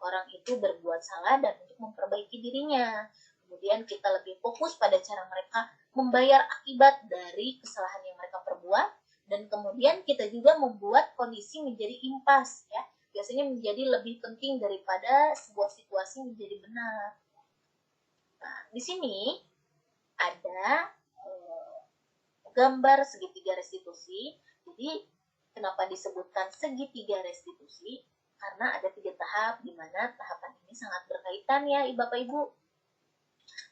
orang itu berbuat salah dan untuk memperbaiki dirinya. Kemudian kita lebih fokus pada cara mereka membayar akibat dari kesalahan yang mereka perbuat, dan kemudian kita juga membuat kondisi menjadi impas, ya. Biasanya menjadi lebih penting daripada sebuah situasi menjadi benar. Nah, di sini ada gambar segitiga restitusi. Jadi kenapa disebutkan segitiga restitusi? Karena ada 3 tahap, di mana tahapan ini sangat berkaitan ya Bapak Ibu.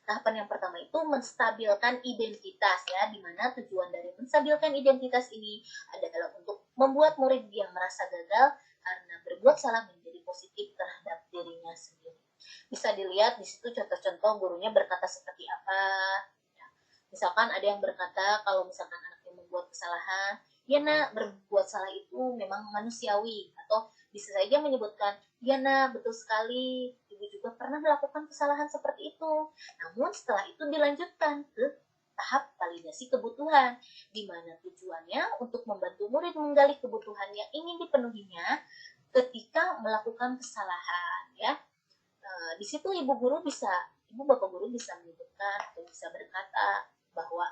Tahapan yang pertama itu menstabilkan identitas ya, di mana tujuan dari menstabilkan identitas ini adalah untuk membuat murid yang merasa gagal karena berbuat salah menjadi positif terhadap dirinya sendiri. Bisa dilihat di situ contoh-contoh gurunya berkata seperti apa. Ya, misalkan ada yang berkata kalau misalkan anaknya membuat kesalahan, ya nak, berbuat salah itu memang manusiawi, atau bisa saja menyebutkan, ya nak, betul sekali, ibu juga pernah melakukan kesalahan seperti itu. Namun setelah itu dilanjutkan ke tahap validasi kebutuhan, di mana tujuannya untuk membantu murid menggali kebutuhan yang ingin dipenuhinya ketika melakukan kesalahan ya. Di situ ibu bapak guru bisa menyebutkan atau bisa berkata bahwa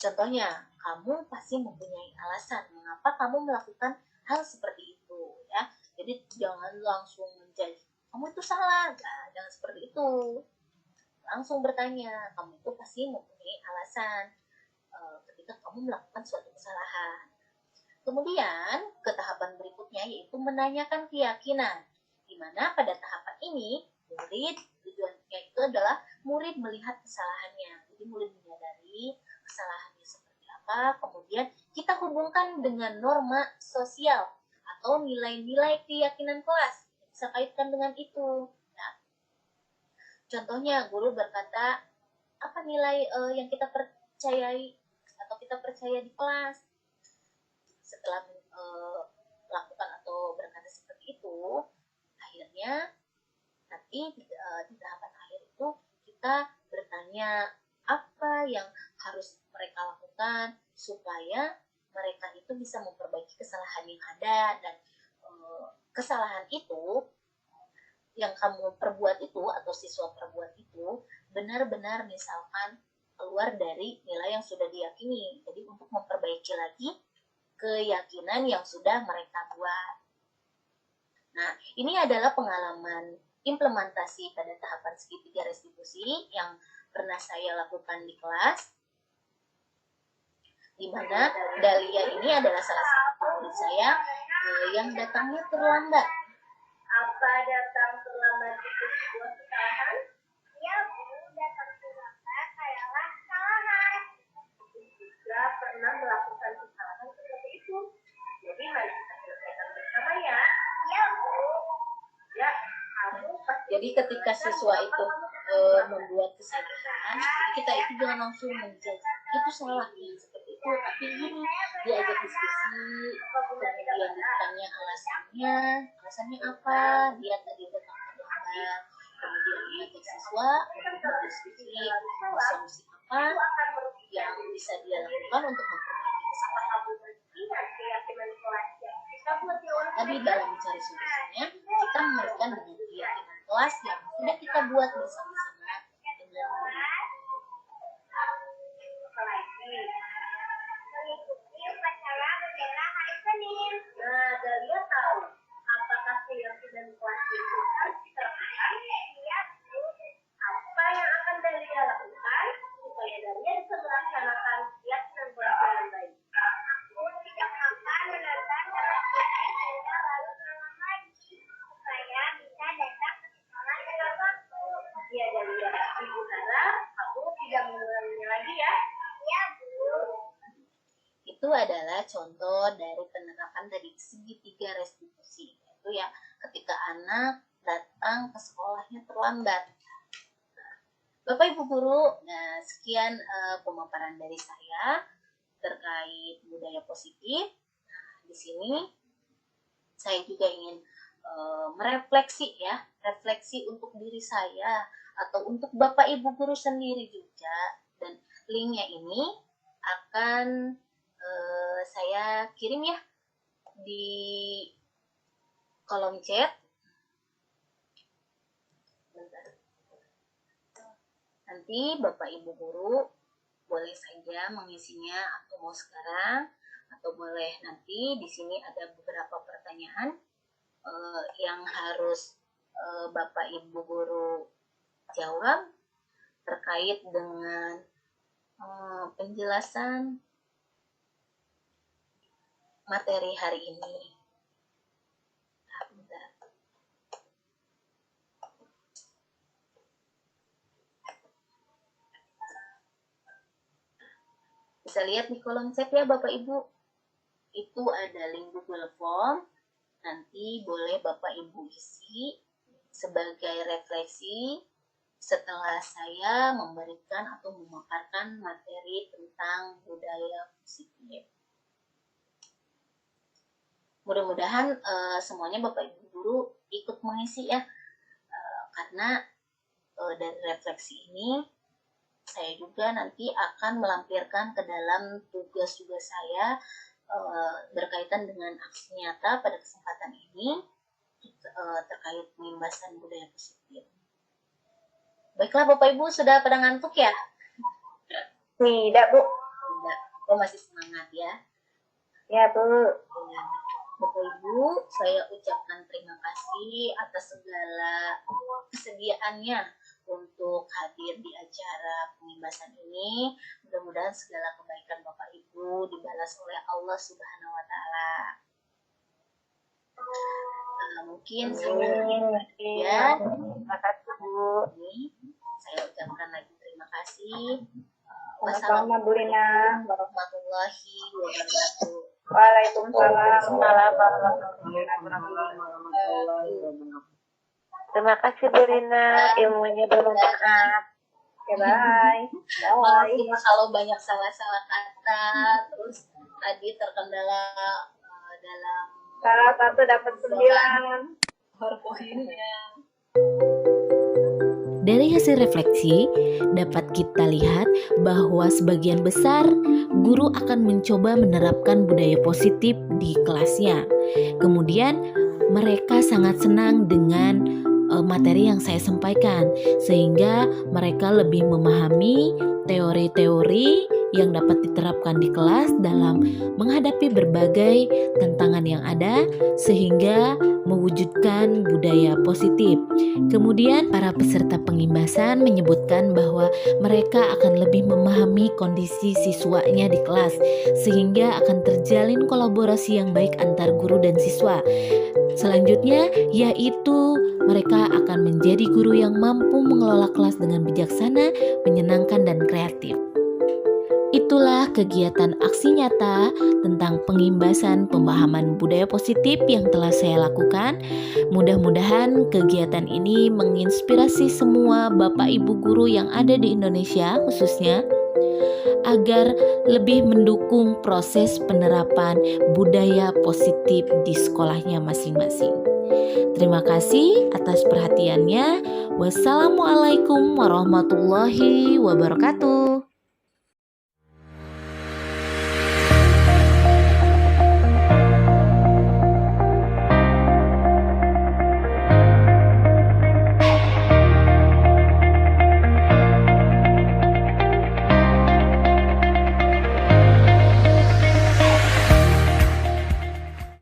contohnya, kamu pasti mempunyai alasan mengapa kamu melakukan hal seperti itu ya. Jadi jangan langsung menjadi kamu itu salah, nah, jangan seperti itu. Langsung bertanya, kamu itu pasti mempunyai alasan ketika kamu melakukan suatu kesalahan. Kemudian ke tahapan berikutnya yaitu menanyakan keyakinan, di mana pada tahapan ini murid tujuannya itu adalah murid melihat kesalahannya. Jadi murid menyadari kesalahannya seperti apa, kemudian kita hubungkan dengan norma sosial atau nilai-nilai keyakinan kelas. Bisa kaitkan dengan itu. Nah, contohnya guru berkata, apa nilai yang kita percayai atau kita percaya di kelas. Setelah melakukan atau berkata seperti itu, akhirnya nanti di tahapan akhir itu kita bertanya apa yang harus mereka lakukan supaya mereka itu bisa memperbaiki kesalahan yang ada, dan kesalahan itu yang kamu perbuat itu atau siswa perbuat itu benar-benar misalkan keluar dari nilai yang sudah diyakini. Jadi untuk memperbaiki lagi keyakinan yang sudah mereka buat. Nah, ini adalah pengalaman implementasi pada tahapan segitiga restitusi yang pernah saya lakukan di kelas, di mana Dahlia ini adalah salah satu murid saya yang datangnya terlambat. Apa datang terlambat itu sebuah kesalahan? Ya Bu, datang terlambat adalah kesalahan. Juga pernah melakukan kesalahan seperti itu. Jadi mari kita selesaikan bersama ya. Ya Bu. Ya, kamu pasti. Jadi ketika siswa itu membuat kesalahan, kita itu jangan langsung menjudge itu salahnya seperti itu, tapi gini diajak diskusi, kemudian ditanya alasannya apa, dia tadi datang terlambat, kemudian mengajak siswa untuk berdiskusi solusi apa yang bisa dia lakukan untuk memperbaiki kesalahan. Tadi dalam mencari solusinya, kita mengaitkan dengan keyakinan kelas yang sudah kita buat bersama-sama dengan murid. Mengikuti upacara bendera hari Senin. Nah, Dahlia tahu apakah keyakinan kelas itu harus diterapkan? Iya, Bu. Apa yang akan Dahlia lakukan supaya Dahlia bisa melaksanakan keyakinan kelas dengan baik? Aku tidak akan menonton televisi hingga lalu malam lagi supaya bisa datang ke sekolah dengan waktu. Iya, Dahlia. Ibu harap kamu tidak mengulanginya lagi ya. Iya, Bu. Itu adalah contoh dari penerapan dari segitiga restitusi, yaitu ya ketika anak datang ke sekolahnya terlambat. Bapak Ibu Guru, nah sekian pemaparan dari saya terkait budaya positif. Nah, di sini saya juga ingin merefleksi ya, refleksi untuk diri saya atau untuk Bapak Ibu Guru sendiri juga, dan linknya ini akan saya kirim ya di kolom chat. Bentar. Nanti Bapak Ibu Guru boleh saja mengisinya atau mau sekarang atau boleh nanti di sini ada beberapa pertanyaan yang harus Bapak Ibu Guru jawab terkait dengan penjelasan materi hari ini. Nah, bentar. Bisa lihat di kolom chat ya Bapak Ibu. Itu ada link Google Form. Nanti boleh Bapak Ibu isi sebagai refleksi setelah saya memberikan atau memaparkan materi tentang budaya positif. Mudah-mudahan semuanya Bapak Ibu guru ikut mengisi ya. Karena dari refleksi ini saya juga nanti akan melampirkan ke dalam tugas-tugas saya berkaitan dengan aksi nyata pada kesempatan ini terkait pengimbasan budaya positif. Baiklah Bapak Ibu, sudah pada ngantuk ya? Tidak, Bu. Tidak. Oh, masih semangat ya? Ya, Bu. Ya. Bapak Ibu, saya ucapkan terima kasih atas segala kesediaannya untuk hadir di acara pengimbasan ini. Mudah-mudahan segala kebaikan Bapak Ibu dibalas oleh Allah Subhanahu wa Ta'ala. Mungkin saya ya. Terima kasih, Bu. Ini saya ucapkan lagi terima kasih. Sama-sama Bu Rina. Warahmatullahi wabarakatuh. Waalaikumsalam. Terima kasih, Bu Rina. Ilmunya bermanfaat. Oke, bye. Maaf kalau banyak salah-salah kata, terus tadi terkendala dalam Salah satu dapat 9. PowerPoint-nya. Dari hasil refleksi, dapat kita lihat bahwa sebagian besar guru akan mencoba menerapkan budaya positif di kelasnya. Kemudian, mereka sangat senang dengan materi yang saya sampaikan, sehingga mereka lebih memahami teori-teori yang dapat diterapkan di kelas dalam menghadapi berbagai tantangan yang ada, sehingga mewujudkan budaya positif. Kemudian para peserta pengimbasan menyebutkan bahwa mereka akan lebih memahami kondisi siswanya di kelas, sehingga akan terjalin kolaborasi yang baik antar guru dan siswa. Selanjutnya yaitu mereka akan menjadi guru yang mampu mengelola kelas dengan bijaksana, menyenangkan, dan kreatif. Itulah kegiatan aksi nyata tentang pengimbasan pemahaman budaya positif yang telah saya lakukan. Mudah-mudahan kegiatan ini menginspirasi semua Bapak Ibu guru yang ada di Indonesia khususnya, agar lebih mendukung proses penerapan budaya positif di sekolahnya masing-masing. Terima kasih atas perhatiannya. Wassalamualaikum warahmatullahi wabarakatuh.